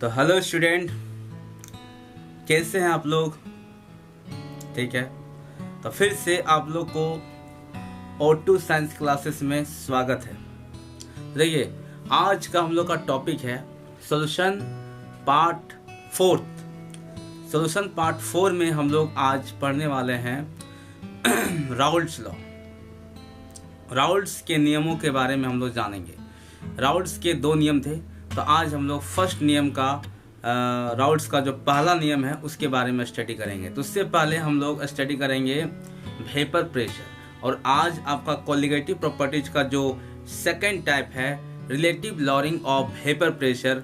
तो hello student, कैसे हैं आप लोग? ठीक है, तो फिर से आप लोग को O2 साइंस क्लासेस में स्वागत है। देखिए, आज का हम लोग का टॉपिक है सॉल्यूशन पार्ट 4। सॉल्यूशन पार्ट 4 में हम लोग आज पढ़ने वाले हैं राउल्ट्स लॉ। राउल्ट्स के नियमों के बारे में हम लोग जानेंगे। राउल्ट्स के 2 नियम थे, तो आज हम लोग फर्स्ट नियम का राउल्ट्स का जो पहला नियम है उसके बारे में स्टडी करेंगे। तो उससे पहले हम लोग स्टडी करेंगे वेपर प्रेशर, और आज आपका कोलिगेटिव प्रॉपर्टीज का जो सेकंड टाइप है relative lowering of vapour pressure,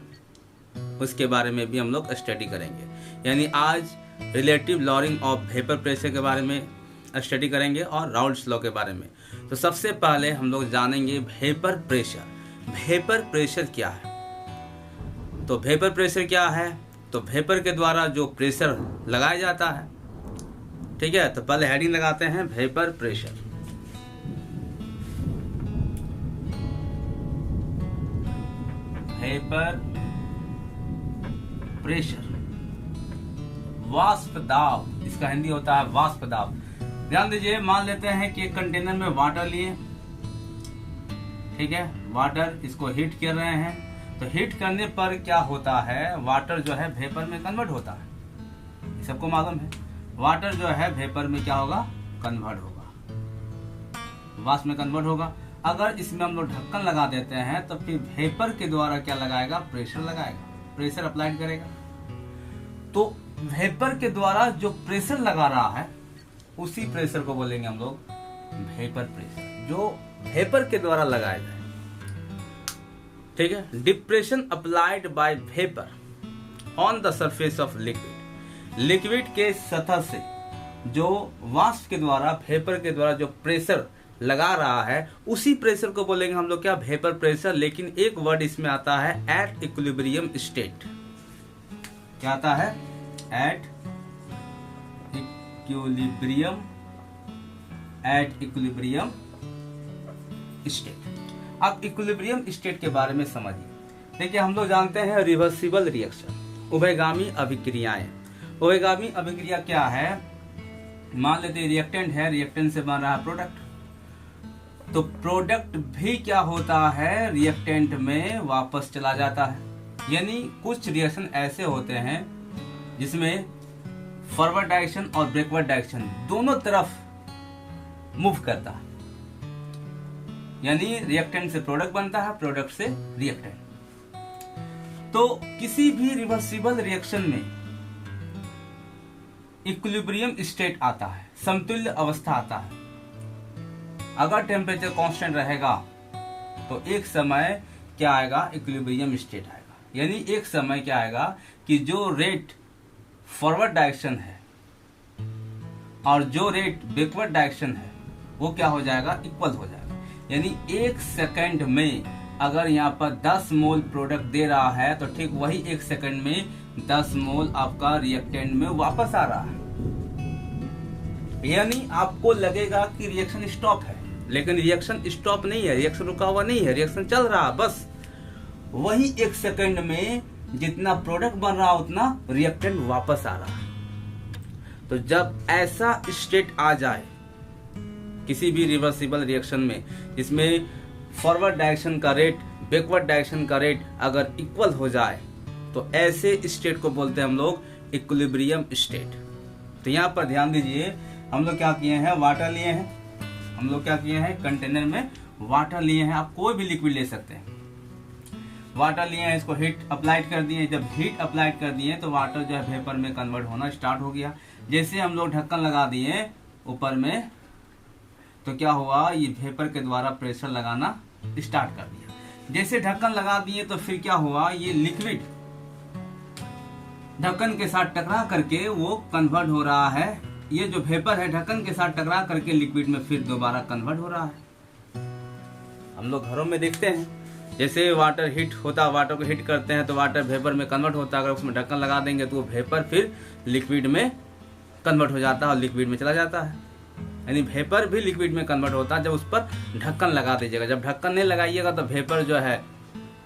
उसके बारे में भी हम लोग स्टडी करेंगे। यानी आज relative lowering of vapour pressure के बारे में स्टडी करेंगे और राउल्ट्स लॉ के बारे में। तो सबसे पहले हम लोग जानेंगे वेपर प्रेशर। वेपर प्रेशर क्या है? तो वेपर प्रेशर क्या है? तो वेपर के द्वारा जो प्रेशर लगाया जाता है, ठीक है। तो पहले हेडिंग लगाते हैं वेपर प्रेशर। वेपर प्रेशर, वाष्प दाब, इसका हिंदी होता है वाष्प दाब। ध्यान दीजिए, मान लेते हैं कि एक कंटेनर में वाटर लिए, ठीक है, वाटर, इसको हीट कर रहे हैं। तो हीट करने पर क्या होता है, वाटर जो है वेपर में कन्वर्ट होता है। सबको मालूम है वाटर जो है वेपर में क्या होगा, कन्वर्ट होगा, वाष्प में कन्वर्ट होगा। अगर इसमें हम लोग ढक्कन लगा देते हैं तो फिर वेपर के द्वारा क्या लगाएगा, प्रेशर लगाएगा, प्रेशर अप्लाई करेगा। तो वेपर के द्वारा जो प्रेशर लगा रहा है उसी प्रेशर को बोलेंगे हम लोग वेपर प्रेशर, जो वेपर के द्वारा लगाया जाए, ठीक है। Depression applied by vapour on the surface of liquid, liquid के सतह से जो वाष्प के द्वारा, वेपर के द्वारा जो प्रेशर लगा रहा है उसी प्रेशर को बोलेंगे हम लोग क्या, वेपर प्रेशर। लेकिन एक वर्ड इसमें आता है एट इक्विलिब्रियम स्टेट। क्या आता है? At equilibrium, at equilibrium state. अब इक्विलिब्रियम स्टेट के बारे में समझिए। देखिए, हम लोग जानते हैं रिवर्सिबल रिएक्शन, उभयगामी अभिक्रियाएं। उभयगामी अभिक्रिया क्या है? मान लेते हैं रिएक्टेंट है, रिएक्टेंट से बन रहा है प्रोडक्ट। तो प्रोडक्ट भी क्या होता है, रिएक्टेंट में वापस चला जाता है। यानी कुछ रिएक्शन ऐसे होते हैं जिसमें फॉरवर्ड डायरेक्शन और बैकवर्ड डायरेक्शन दोनों तरफ मूव करता है। यानी रिएक्टेंट से प्रोडक्ट बनता है, प्रोडक्ट से रिएक्टेंट। तो किसी भी रिवर्सिबल रिएक्शन में इक्विलिब्रियम स्टेट आता है, समतुल्य अवस्था आता है। अगर टेम्परेचर कांस्टेंट रहेगा तो एक समय क्या आएगा, इक्विलिब्रियम स्टेट आएगा। यानी एक समय क्या आएगा कि जो रेट फॉरवर्ड डायरेक्शन है और जो रेट बैकवर्ड डायरेक्शन है वो क्या हो जाएगा, इक्वल हो जाएगा। यानी एक सेकंड में अगर यहाँ पर 10 मोल प्रोडक्ट दे रहा है तो ठीक वही एक सेकंड में 10 मोल आपका रिएक्टेंट में वापस आ रहा है। यानी आपको लगेगा कि रिएक्शन स्टॉप है, लेकिन रिएक्शन स्टॉप नहीं है, रिएक्शन रुका हुआ नहीं है, रिएक्शन चल रहा है। बस वही एक सेकंड में जितना प्रोडक्ट बन रहा उतना रिएक्टेंट वापस आ रहा है। तो जब ऐसा स्टेट आ जाए किसी भी रिवर्सिबल रिएक्शन में, जिसमें फॉरवर्ड डायरेक्शन का रेट बैकवर्ड डायरेक्शन का रेट अगर इक्वल हो जाए, तो ऐसे स्टेट को बोलते हैं हम लोग इक्विलिब्रियम स्टेट। तो यहाँ पर ध्यान दीजिए, हम लोग क्या किए हैं, वाटर लिए हैं। हम लोग क्या किए हैं, कंटेनर में वाटर लिए हैं। आप कोई भी लिक्विड ले सकते हैं। वाटर लिए हैं, इसको हीट अप्लाइड कर दिए। जब हीट अप्लाइड कर दिए तो वाटर जो है वेपर में कन्वर्ट होना स्टार्ट हो गया। जैसे हम लोग ढक्कन लगा दिए ऊपर में, तो क्या हुआ, ये वेपर के द्वारा प्रेशर लगाना स्टार्ट कर दिया। जैसे ढक्कन लगा दिए तो फिर क्या हुआ, ये लिक्विड ढक्कन के साथ टकरा करके वो कन्वर्ट हो रहा है। ये जो वेपर है ढक्कन के साथ टकरा करके लिक्विड में फिर दोबारा कन्वर्ट हो रहा है। हम लोग घरों में देखते हैं, जैसे वाटर हीट होता, वाटर को हीट करते हैं तो वाटर वेपर में कन्वर्ट होता है। अगर उसमें ढक्कन लगा देंगे तो वो वेपर फिर लिक्विड में कन्वर्ट हो जाता है और लिक्विड में चला जाता है। यानी वेपर भी लिक्विड में कन्वर्ट होता है जब उस पर ढक्कन लगा दीजिएगा। जब ढक्कन नहीं लगाइएगा तो वेपर जो है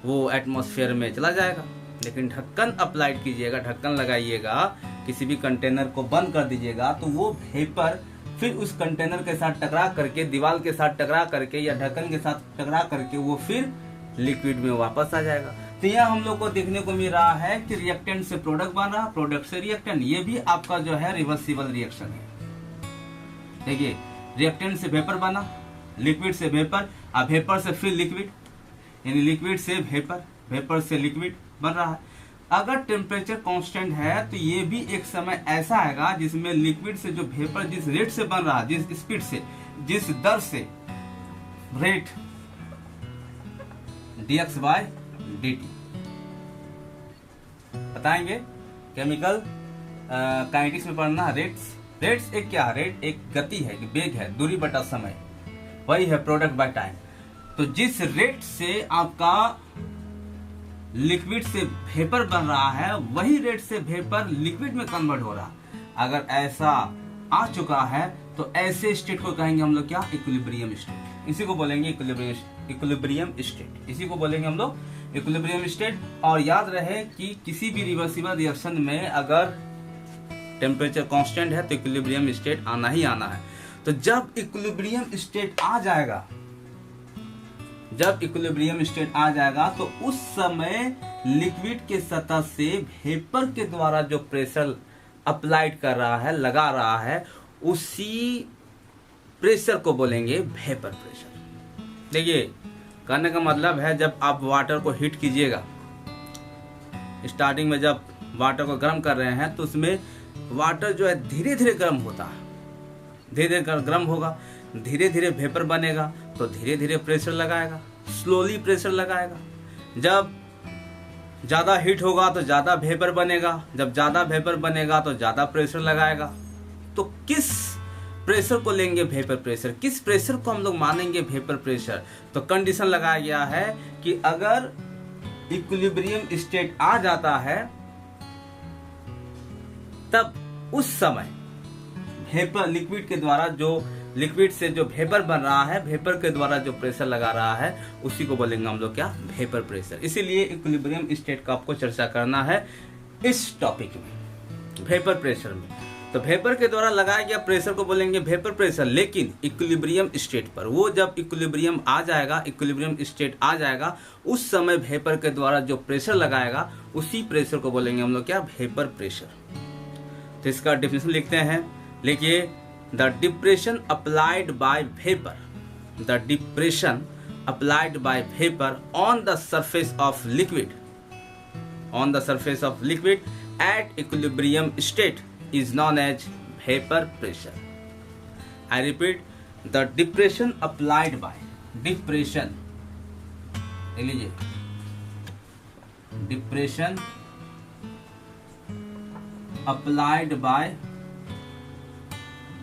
वो एटमॉस्फेयर में चला जाएगा। लेकिन ढक्कन अप्लाइड कीजिएगा, ढक्कन लगाइएगा, किसी भी कंटेनर को बंद कर दीजिएगा, तो वो वेपर फिर उस कंटेनर के साथ टकरा करके, दीवार के साथ टकरा करके या ढक्कन के साथ टकरा करके वो फिर लिक्विड में वापस आ जाएगा। तो यहाँ हम लोग को देखने को मिल रहा है कि रिएक्टेंट से प्रोडक्ट बन रहा, प्रोडक्ट से रिएक्टेंट, ये भी आपका जो है रिवर्सिबल रिएक्शन है। देखिए, रिएक्टेंट से वेपर बना, लिक्विड से वेपर, अब वेपर से फिर लिक्विड, यानी लिक्विड से वेपर, वेपर से लिक्विड बन रहा है। अगर टेम्परेचर कांस्टेंट है तो ये भी एक समय ऐसा आएगा जिसमें लिक्विड से जो वेपर जिस रेट से बन रहा, जिस स्पीड से, जिस दर से, रेट dx by dt बताएंगे। केमिकल काइनेटिक्स में पढ़ना। रेट्स एक क्या है? रेट एक गति है, वेग है, दूरी बटा समय, वही है प्रोडक्ट बाय टाइम। तो जिस रेट से आपका लिक्विड से वेपर बन रहा है, वही रेट से वेपर लिक्विड में कन्वर्ट हो रहा। अगर ऐसा आ चुका है तो ऐसे स्टेट को कहेंगे हम लोग क्या? Equilibrium state. इसी को बोलेंगे इक्विलिब्रियम स्टेट, इसी को बोलेंगे हम लोग इक्विलिब्रियम स्टेट। और याद रहे कि किसी भी रिवर्सिबल रिएक्शन में अगर टेम्परेचर कांस्टेंट है तो इक्विलिब्रियम स्टेट आना ही आना है। तो जब इक्विलिब्रियम स्टेट आ जाएगा, जब इक्विलिब्रियम स्टेट आ जाएगा तो उस समय लिक्विड के सतह से वेपर के द्वारा जो प्रेशर अप्लाइड कर रहा है, लगा रहा है, उसी प्रेशर को बोलेंगे वेपर प्रेशर। देखिए, कहने का मतलब है जब आप वाटर को हीट कीजिएगा, स्टार्टिंग में जब वाटर को गर्म कर रहे हैं तो उसमें वाटर जो है धीरे धीरे गर्म होता है, धीरे धीरे गर्म होगा, धीरे धीरे वेपर बनेगा तो धीरे धीरे प्रेशर लगाएगा, स्लोली प्रेशर लगाएगा। जब ज्यादा हीट होगा तो ज्यादा वेपर बनेगा, जब ज्यादा वेपर बनेगा तो ज्यादा प्रेशर लगाएगा। तो किस प्रेशर को लेंगे वेपर प्रेशर? किस प्रेशर को हम लोग मानेंगे वेपर प्रेशर? तो कंडीशन लगाया गया है कि अगर इक्विलिब्रियम स्टेट आ जाता है तब उस समय वेपर लिक्विड के द्वारा जो लिक्विड से जो वेपर बन रहा है, वेपर के द्वारा जो प्रेशर लगा रहा है, उसी को बोलेंगे हम लोग क्या? Vapour pressure. इसीलिए इक्विलिब्रियम स्टेट का आपको चर्चा करना है इस टॉपिक में, वेपर प्रेशर में। तो वेपर के द्वारा लगाया गया प्रेशर को बोलेंगे वेपर प्रेशर, लेकिन इक्विलिब्रियम स्टेट पर, वो जब इक्विलिब्रियम आ जाएगा, इक्विलिब्रियम स्टेट आ जाएगा, उस समय वेपर के द्वारा जो प्रेशर लगाएगा उसी प्रेशर को बोलेंगे हम लोग क्या? Vapour pressure. तो इसका डेफिनेशन लिखते हैं, लिखिए, the depression applied by vapour, the depression applied by vapour on the surface of liquid, on the surface of liquid at equilibrium state is known as vapor pressure. I repeat, the depression applied by, depression, लीजिए, depression applied by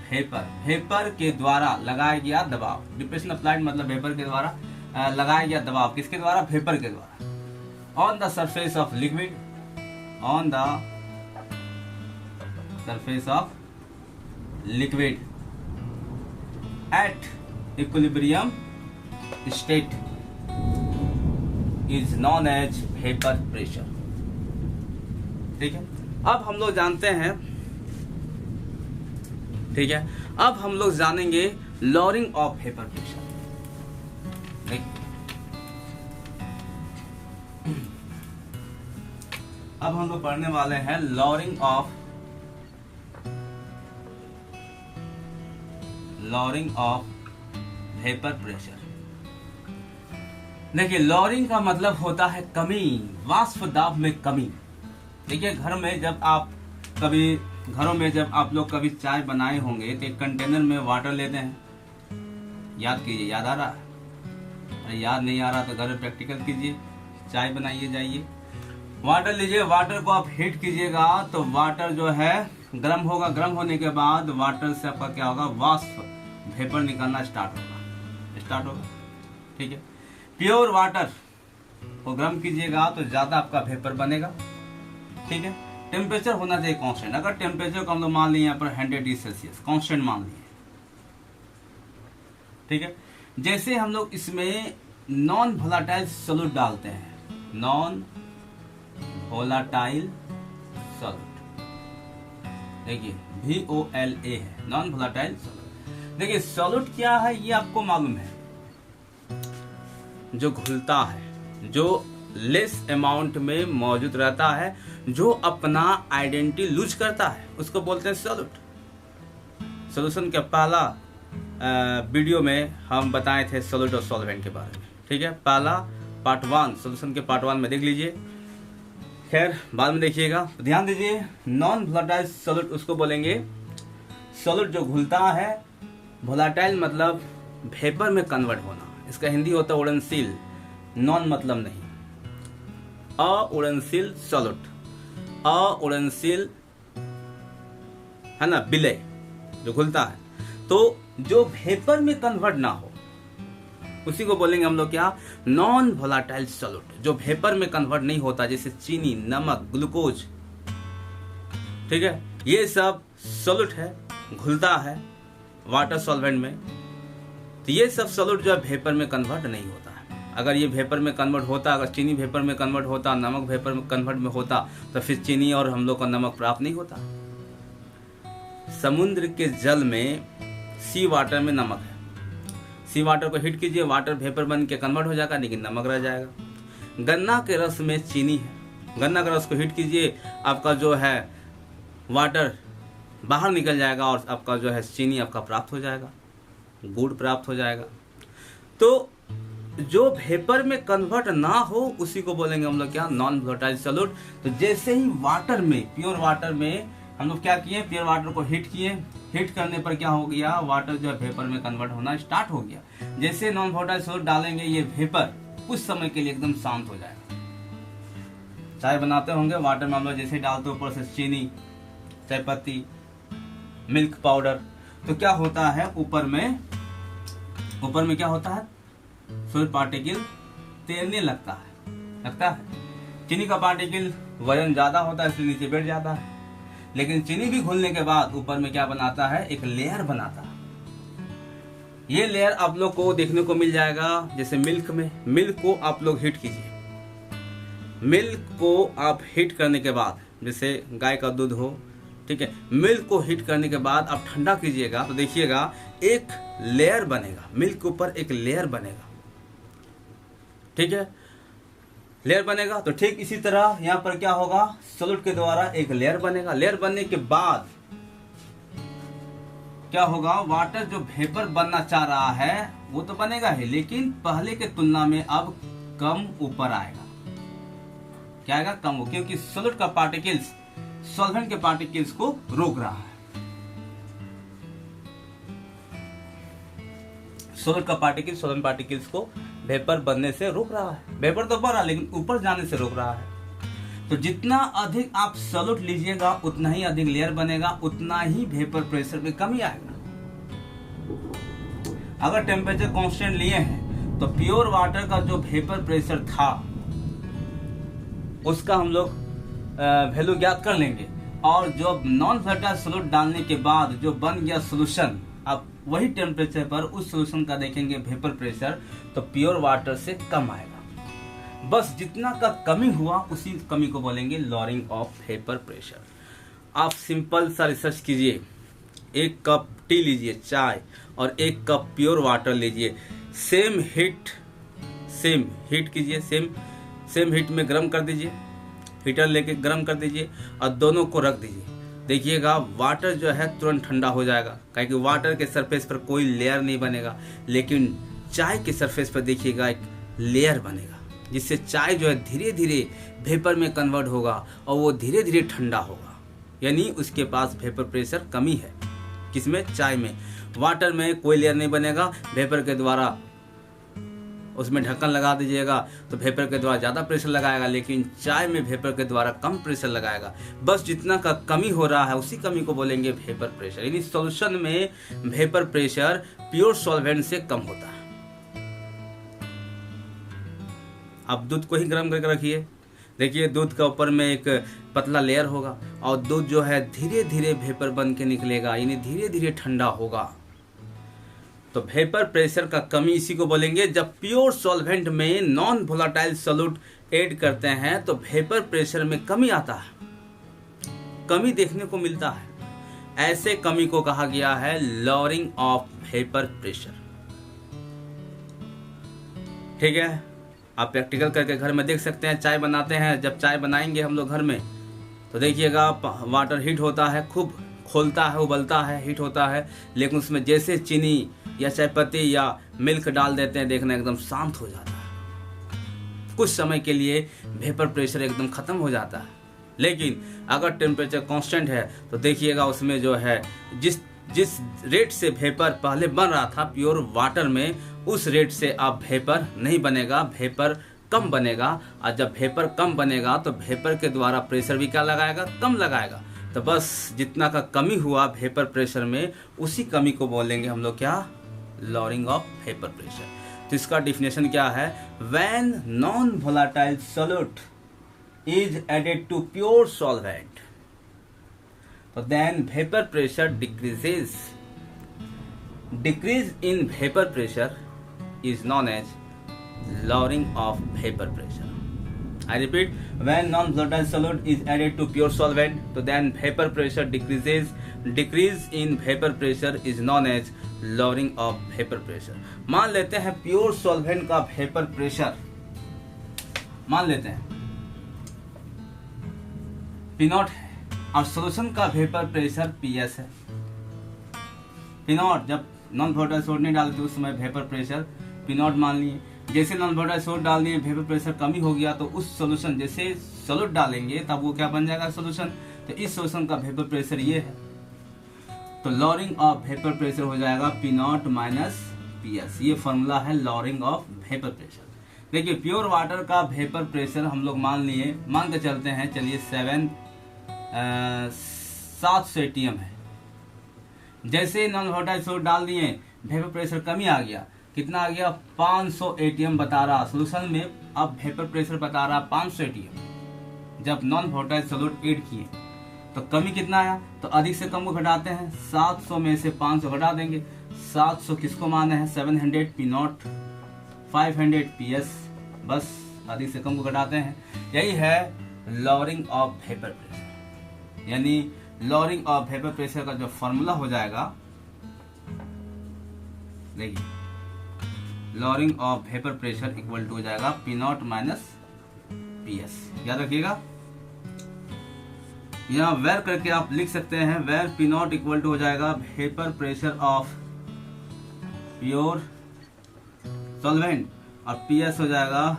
vapor, vapor के द्वारा लगाया गया दबाव। Depression applied मतलब vapour के द्वारा लगाया गया दबाव, किसके द्वारा? वेपर के द्वारा। On the surface of liquid, on the surface of liquid at equilibrium state is known as vapor pressure। ठीक है, अब हम लोग जानते हैं, ठीक है, अब हम लोग जानेंगे लॉरिंग ऑफ वेपर प्रेशर। अब हम लोग पढ़ने वाले हैं लॉरिंग ऑफ वेपर प्रेशर। देखिए, लॉरिंग का मतलब होता है कमी, वाष्प दाब में कमी। देखिए, घरों में जब आप लोग कभी चाय बनाए होंगे तो एक कंटेनर में वाटर लेते हैं। याद कीजिए, याद आ रहा है? अरे याद नहीं आ रहा तो घर में प्रैक्टिकल कीजिए, चाय बनाइए, जाइए, वाटर लीजिए, वाटर को आप हीट कीजिएगा तो वाटर जो है गर्म होगा। गर्म होने के बाद वाटर से आपका क्या होगा? वाष्प, वेपर निकलना स्टार्ट होगा। ठीक है, प्योर वाटर को गर्म कीजिएगा तो ज्यादा आपका वेपर बनेगा। ठीक है, टेम्परेचर होना चाहिए कांस्टेंट। अगर टेम्परेचर को हम लोग मान लिए यहाँ पर 100 डिग्री सेल्सियस कांस्टेंट मान लिए, ठीक है। जैसे हम लोग इसमें नॉन वोलेटाइल सॉल्यूट डालते हैं, नॉन वोलाटाइल सॉल्यूट। देखिए VOLA है, नॉन वोलाटाइल सॉल्यूट। देखिए सॉल्यूट क्या है ये आपको मालूम है, जो घुलता है, जो लेस अमाउंट में मौजूद रहता है, जो अपना आइडेंटिटी लूज करता है, उसको बोलते हैं सॉल्यूट। सॉल्यूशन के पहला वीडियो में हम बताए थे सॉल्यूट और सॉल्वेंट के बारे में, ठीक है। पहला पार्ट 1 सॉल्यूशन के पार्ट 1 में देख लीजिए, खैर बाद में देखिएगा। ध्यान दीजिए, नॉन वोलाटाइल सॉल्यूट उसको बोलेंगे सॉल्यूट जो घुलता है। वोलाटाइल मतलब वेपर में कन्वर्ट होना, इसका हिंदी होता है उड़नशील, नॉन मतलब नहीं, अउड़नशील सॉल्यूट, अउड़नशील है ना, विलय जो घुलता है। तो जो वेपर में कन्वर्ट ना हो उसी को बोलेंगे हम लोग क्या, नॉन वोलाटाइल सॉल्यूट। जो वेपर में कन्वर्ट नहीं होता, जैसे चीनी, नमक, ग्लूकोज, ठीक है, ये सब सॉल्यूट है, घुलता है वाटर सॉल्वेंट में। तो ये सब सॉल्यूट जो है वेपर में कन्वर्ट नहीं होता है। अगर ये वेपर में कन्वर्ट होता, अगर चीनी वेपर में कन्वर्ट होता, नमक वेपर में कन्वर्ट में होता, तो फिर चीनी और हम लोग का नमक प्राप्त नहीं होता। समुद्र के जल में सी वाटर में नमक है, सी वाटर को हीट कीजिए, वाटर वेपर बन के कन्वर्ट हो जाएगा, लेकिन नमक रह जाएगा। गन्ना के रस में चीनी है, गन्ना के रस को हीट कीजिए, आपका जो है वाटर बाहर निकल जाएगा और आपका जो है चीनी आपका प्राप्त हो जाएगा, गुड़ प्राप्त हो जाएगा। तो जो वेपर में कन्वर्ट ना हो उसी को बोलेंगे हम लोग क्या, नॉन वोलाटाइल सॉल्यूट। तो जैसे ही वाटर में, प्योर वाटर में हम लोग क्या किए, प्योर वाटर को हीट किए, हीट करने पर क्या हो गया, वाटर जो है वेपर में कन्वर्ट होना स्टार्ट हो गया। जैसे नॉन वोलाटाइल सॉल्यूट डालेंगे, ये वेपर कुछ समय के लिए एकदम शांत हो जाएगा। चाय बनाते होंगे, वाटर में हम लोग जैसे डालते ऊपर से चीनी, चाय पत्ती, मिल्क पाउडर, तो क्या होता है, ऊपर में क्या होता है, सॉल्यूट पार्टिकल तैरने लगता है। चीनी का पार्टिकल वजन ज्यादा होता है इसलिए नीचे बैठ जाता है, लेकिन चीनी भी घुलने के बाद ऊपर में क्या बनाता है, एक लेयर बनाता है। ये लेयर आप लोग को देखने को मिल जाएगा जैसे मिल्क में। मिल्क को आप लोग हीट कीजिए, मिल्क को आप हीट करने के बाद, जैसे गाय का दूध हो, ठीक है, मिल्क को हीट करने के बाद आप ठंडा कीजिएगा तो देखिएगा एक लेयर बनेगा, मिल्क के ऊपर एक लेयर बनेगा, ठीक है, लेयर बनेगा। तो ठीक इसी तरह यहाँ पर क्या होगा, सॉल्यूट के द्वारा एक लेयर बनेगा। लेयर बनने के बाद क्या होगा, वाटर जो वेपर बनना चाह रहा है वो तो बनेगा ही, लेकिन पहले के तुलना में अब कम ऊपर आएगा। क्या आएगा, कम हो, क्योंकि सॉल्यूट का पार्टिकल्स सॉल्वेंट के पार्टिकल्स को रोक रहा है। सॉल्यूट का पार्टिकल सॉल्वेंट पार्टिकल्स को वेपर बनने से रोक रहा है। वेपर तो बन रहा है लेकिन ऊपर जाने से रोक रहा है। तो जितना अधिक आप सॉल्यूट लीजिएगा उतना ही अधिक लेयर बनेगा, उतना ही वेपर प्रेशर में कमी आएगा। अगर टेम्परेचर कांस्टेंट लिए हैं तो प्योर वाटर का जो वेपर प्रेशर था उसका हम लोग वैल्यू ज्ञात कर लेंगे, और जो नॉन वोलाटाइल सॉल्यूट डालने के बाद जो बन गया सोल्यूशन, अब वही टेम्परेचर पर उस सोल्यूशन का देखेंगे वेपर प्रेशर, तो प्योर वाटर से कम आएगा। बस जितना का कमी हुआ उसी कमी को बोलेंगे लॉरिंग ऑफ वेपर प्रेशर। आप सिंपल सा रिसर्च कीजिए, एक कप टी लीजिए, चाय, और एक कप प्योर वाटर लीजिए, सेम हीट कीजिए, सेम हीट में गर्म कर दीजिए, हीटर लेके गर्म कर दीजिए और दोनों को रख दीजिए। देखिएगा वाटर जो है तुरंत ठंडा हो जाएगा, क्योंकि वाटर के सरफेस पर कोई लेयर नहीं बनेगा, लेकिन चाय के सरफेस पर देखिएगा एक लेयर बनेगा, जिससे चाय जो है धीरे धीरे वेपर में कन्वर्ट होगा और वो धीरे धीरे ठंडा होगा। यानी उसके पास वेपर प्रेशर कमी है। किसमें, चाय में। वाटर में कोई लेयर नहीं बनेगा, वेपर के द्वारा उसमें ढक्कन लगा दीजिएगा तो वेपर के द्वारा ज़्यादा प्रेशर लगाएगा, लेकिन चाय में वेपर के द्वारा कम प्रेशर लगाएगा। बस जितना का कमी हो रहा है उसी कमी को बोलेंगे वेपर प्रेशर। यानी सॉल्यूशन में वेपर प्रेशर प्योर सॉल्वेंट से कम होता है। आप दूध को ही गर्म करके रखिए, देखिए दूध का ऊपर में एक पतला लेयर होगा और दूध जो है धीरे धीरे वेपर बन के निकलेगा, यानी धीरे धीरे ठंडा होगा। तो वेपर प्रेशर का कमी इसी को बोलेंगे जब प्योर सॉल्वेंट में नॉन वोलाटाइल सॉल्यूट ऐड करते हैं तो वेपर प्रेशर में कमी आता है, कमी देखने को मिलता है। ऐसे कमी को कहा गया है लॉरिंग ऑफ वेपर प्रेशर। ठीक है, आप प्रैक्टिकल करके घर में देख सकते हैं। चाय बनाते हैं, जब चाय बनाएंगे हम लोग घर में तो देखिएगा वाटर हीट होता है, खूब खोलता है, उबलता है, हीट होता है, लेकिन उसमें जैसे चीनी या चाय पत्ती या मिल्क डाल देते हैं, देखना एकदम शांत हो जाता है। कुछ समय के लिए वेपर प्रेशर एकदम खत्म हो जाता है। लेकिन अगर टेम्परेचर कांस्टेंट है तो देखिएगा उसमें जो है जिस रेट से वेपर पहले बन रहा था प्योर वाटर में, उस रेट से अब वेपर नहीं बनेगा, वेपर कम बनेगा। और जब वेपर कम बनेगा तो वेपर के द्वारा प्रेशर भी क्या लगाएगा, कम लगाएगा। तो बस जितना का कमी हुआ वेपर प्रेशर में, उसी कमी को बोलेंगे हम लोग क्या, लॉरिंग ऑफ वेपर प्रेशर। तो इसका डिफिनेशन क्या है, when non volatile solute is added to pure solvent, so then vapor pressure decreases. Decrease in vapor pressure is known as lowering of vapor pressure. I repeat, when non-volatile solute is added to pure solvent, so then vapor pressure decreases. Decrease in vapor pressure is known as lowering of vapor pressure. मान लेते हैं pure solvent का vapour pressure, मान लेते हैं P0 है और solution का वेपर प्रेशर PS है। P0 जब नॉन वोलेटाइल सोल्यूट नहीं डालते उस समय वेपर प्रेशर P0 मान लिए। जैसे नॉन वोलेटाइल सोल्यूट डाल दिए, वेपर प्रेशर कमी हो गया, तो उस सोल्यूशन जैसे सोल्यूट डालेंगे तब वो क्या बन जाएगा, सोल्यूशन। तो इस सोल्यूशन का वेपर प्रेशर ये है, तो लॉरिंग ऑफ वेपर प्रेशर हो जाएगा P0 माइनस PS। ये फॉर्मूला है लॉरिंग ऑफ वेपर प्रेशर। देखिए प्योर वाटर का वेपर प्रेशर हम लोग मान के चलते हैं, चलिए 700 ATM है। जैसे नॉन वोलेटाइल सोल्यूट डाल दिए, वेपर प्रेशर कमी आ गया, कितना आ गया, 500 ATM बता रहा सोल्यूशन में। अब वेपर प्रेशर बता रहा 500 ATM। जब नॉन वोलेटाइल सोल्यूट ऐड किए तो कमी कितना आया, तो अधिक से कम को घटाते हैं, 700 में से 500 घटा देंगे। 700 किसको माने हैं, 700 P0, 500 PS, बस अधिक से कम को घटाते हैं। यही है लॉरिंग ऑफ वेपर प्रेशर। यानी लॉरिंग ऑफ वेपर प्रेशर का जो फॉर्मूला हो जाएगा, देखिए lowering of vapour pressure equal to हो जाएगा P0 माइनस PS। याद रखिएगा, यहाँ वेर करके आप लिख सकते हैं, वेर P0 इक्वल टू हो जाएगा vapour pressure of pure solvent और PS हो जाएगा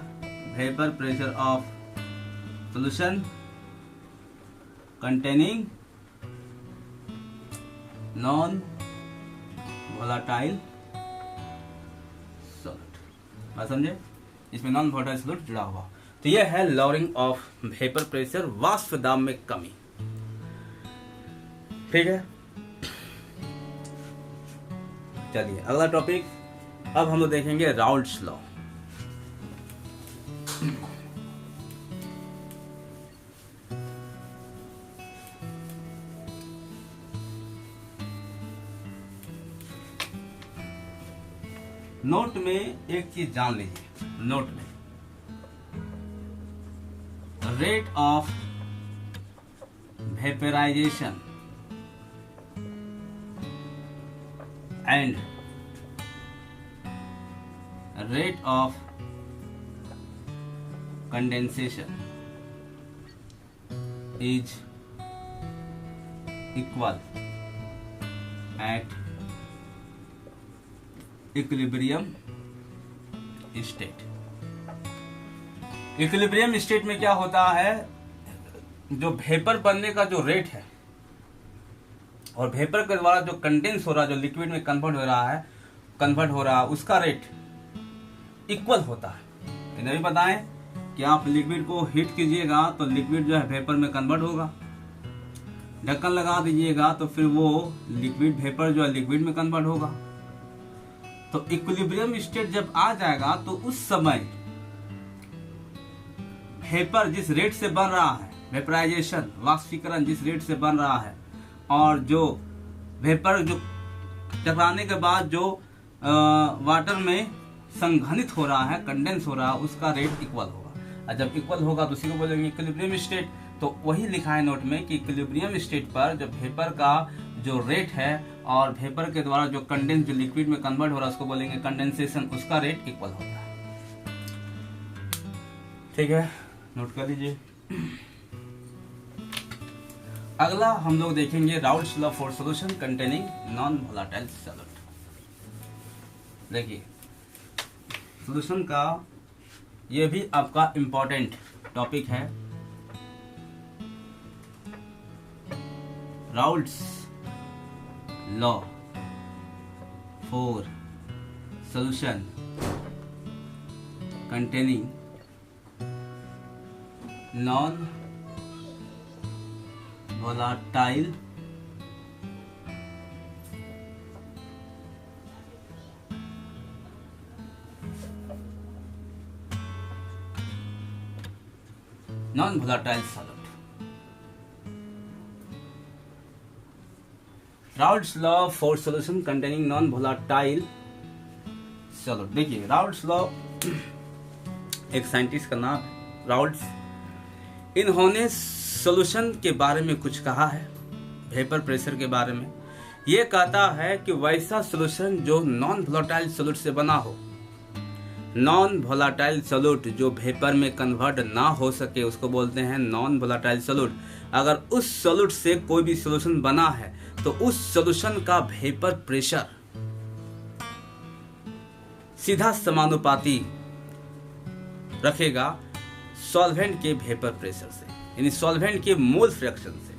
vapour pressure of solution containing non volatile solute. बात समझे, इसमें नॉन वोलेटाइल सॉल्यूट जुड़ा हुआ। तो यह है लॉरिंग ऑफ वेपर प्रेशर, वाष्प दाब में कमी। ठीक है, चलिए अगला टॉपिक अब हम लोग देखेंगे राउल्ट्स लॉ। नोट में एक चीज जान लीजिए, नोट में rate of vaporisation and rate of condensation is equal at equilibrium state। Equilibrium state में क्या होता है, जो वेपर बनने का जो रेट है और वेपर के द्वारा जो कंडेंस हो रहा है, जो लिक्विड में कन्वर्ट हो रहा है, उसका रेट इक्वल होता है। इन्हें भी बताएं कि आप लिक्विड को हीट कीजिएगा तो लिक्विड जो है वेपर में कन्वर्ट होगा, ढक्कन लगा दीजिएगा तो फिर वो लिक्विड वेपर जो है लिक्विड में कन्वर्ट होगा। तो इक्विलिब्रियम स्टेट जब आ जाएगा तो उस समय वेपर जिस रेट से बन रहा है, वेपराइजेशन वाष्पीकरण जिस रेट से बन रहा है, और जो वेपर जो टकराने के बाद जो वाटर में संघनित हो रहा है, कंडेंस हो रहा है, उसका रेट इक्वल होगा। और जब इक्वल होगा तो उसी को बोलेंगे इक्विलिब्रियम स्टेट। तो वही लिखा है नोट में कि इक्विलिब्रियम स्टेट पर जब वेपर का जो रेट है और वेपर के द्वारा जो कंडेंस जो लिक्विड में कन्वर्ट हो रहा है उसको बोलेंगे कंडेंसेशन, उसका रेट इक्वल होता है। ठीक है, नोट कर लीजिए। अगला हम लोग देखेंगे Raoult's law for solution containing non volatile solute. देखिए सॉल्यूशन का ये भी आपका इंपॉर्टेंट टॉपिक है। Raoult's law for solution containing non volatile solute. Raoult's law for solution containing non volatile solute. देखिए राउल्ट्स लॉ एक साइंटिस्ट का नाम है राउल्ट्स। इन्होंने सॉल्यूशन के बारे में कुछ कहा है, वेपर प्रेशर के बारे में। ये कहता है कि वैसा सॉल्यूशन जो नॉन वोलेटाइल सॉल्यूट से बना हो, नॉन वोलेटाइल सॉल्यूट जो वेपर में कन्वर्ट ना हो सके उसको बोलते हैं नॉन वोलेटाइल सॉल्यूट। अगर उस सॉल्यूट से कोई भी सॉल्यूशन बना है तो उस सॉल्यूशन का वेपर प्रेशर सीधा समानुपाती रखेगा सॉल्वेंट के वेपर प्रेशर से, यानी सॉल्वेंट के मोल फ्रैक्शन से।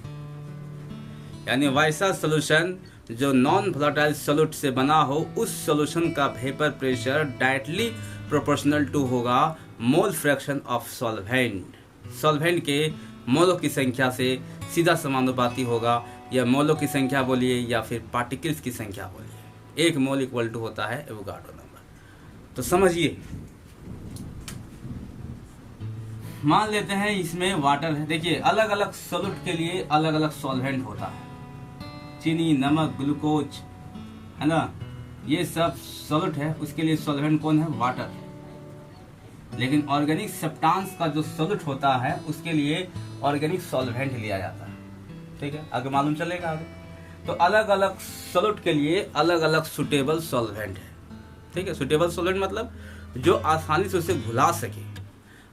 यानी वैसा सॉल्यूशन जो नॉन वोलेटाइल सॉल्यूट से बना हो उस सॉल्यूशन का vapour pressure directly proportional to होगा mole fraction of solvent. Solvent के मोलों की संख्या से सीधा समानुपाती होगा, या मोलों की संख्या बोलिए या फिर पार्टिकल्स की संख्या बोलिए। एक मोल इक्वल टू होता है एवोगाड्रो नंबर। तो समझिए, मान लेते हैं इसमें वाटर है। देखिए अलग अलग सॉल्यूट के लिए अलग अलग सॉल्वेंट होता है। चीनी, नमक, ग्लूकोज, है ना, ये सब सॉल्यूट है, उसके लिए सॉल्वेंट कौन है? वाटर। लेकिन ऑर्गेनिक सब्सटेंस का जो सॉल्यूट होता है उसके लिए ऑर्गेनिक सॉल्वेंट लिया जाता है। ठीक है, आगे मालूम चलेगा आगे। तो अलग अलग सॉल्यूट के लिए अलग अलग सुटेबल सॉल्वेंट है। ठीक है, सुटेबल सॉल्वेंट मतलब जो आसानी से उसे घुला सके।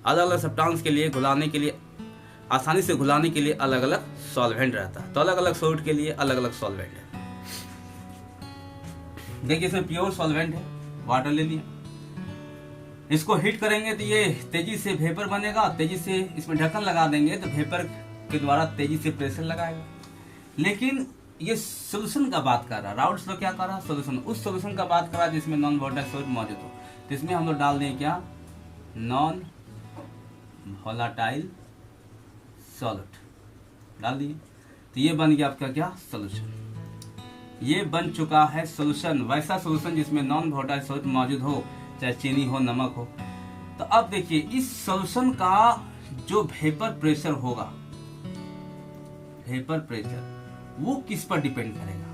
अलग अलग सब्सटेंस के लिए घुलाने के लिए, आसानी से घुलाने के लिए अलग अलग सॉल्वेंट रहता है। तो अलग अलग सॉल्यूट के लिए अलग अलग सॉल्वेंट है। देखिए इसमें प्योर सॉल्वेंट है, वाटर ले लिया, इसको हीट करेंगे तो ये तेजी से वेपर बनेगा। तेजी से इसमें ढक्कन लगा देंगे तो वेपर के द्वारा तेजी से प्रेशर लगाएगा। लेकिन ये सॉल्यूशन का बात कर रहा है, राउल्ट्स लॉ क्या कर रहा है? सॉल्यूशन, उस सॉल्यूशन का बात कर रहा है जिसमें नॉन वोलेटाइल सॉल्यूट मौजूद हो। तो इसमें हम लोग डाल दें क्या? नॉन वोलेटाइल सॉल्यूट डाल दिए। तो ये बन गया आपका क्या? सॉल्यूशन। ये बन चुका है सॉल्यूशन, वैसा सॉल्यूशन जिसमें नॉन वोलेटाइल सॉल्यूट मौजूद हो, चाहे चीनी हो, नमक हो। तो अब देखिए इस सॉल्यूशन का जो वेपर प्रेशर होगा, वेपर प्रेशर वो किस पर डिपेंड करेगा?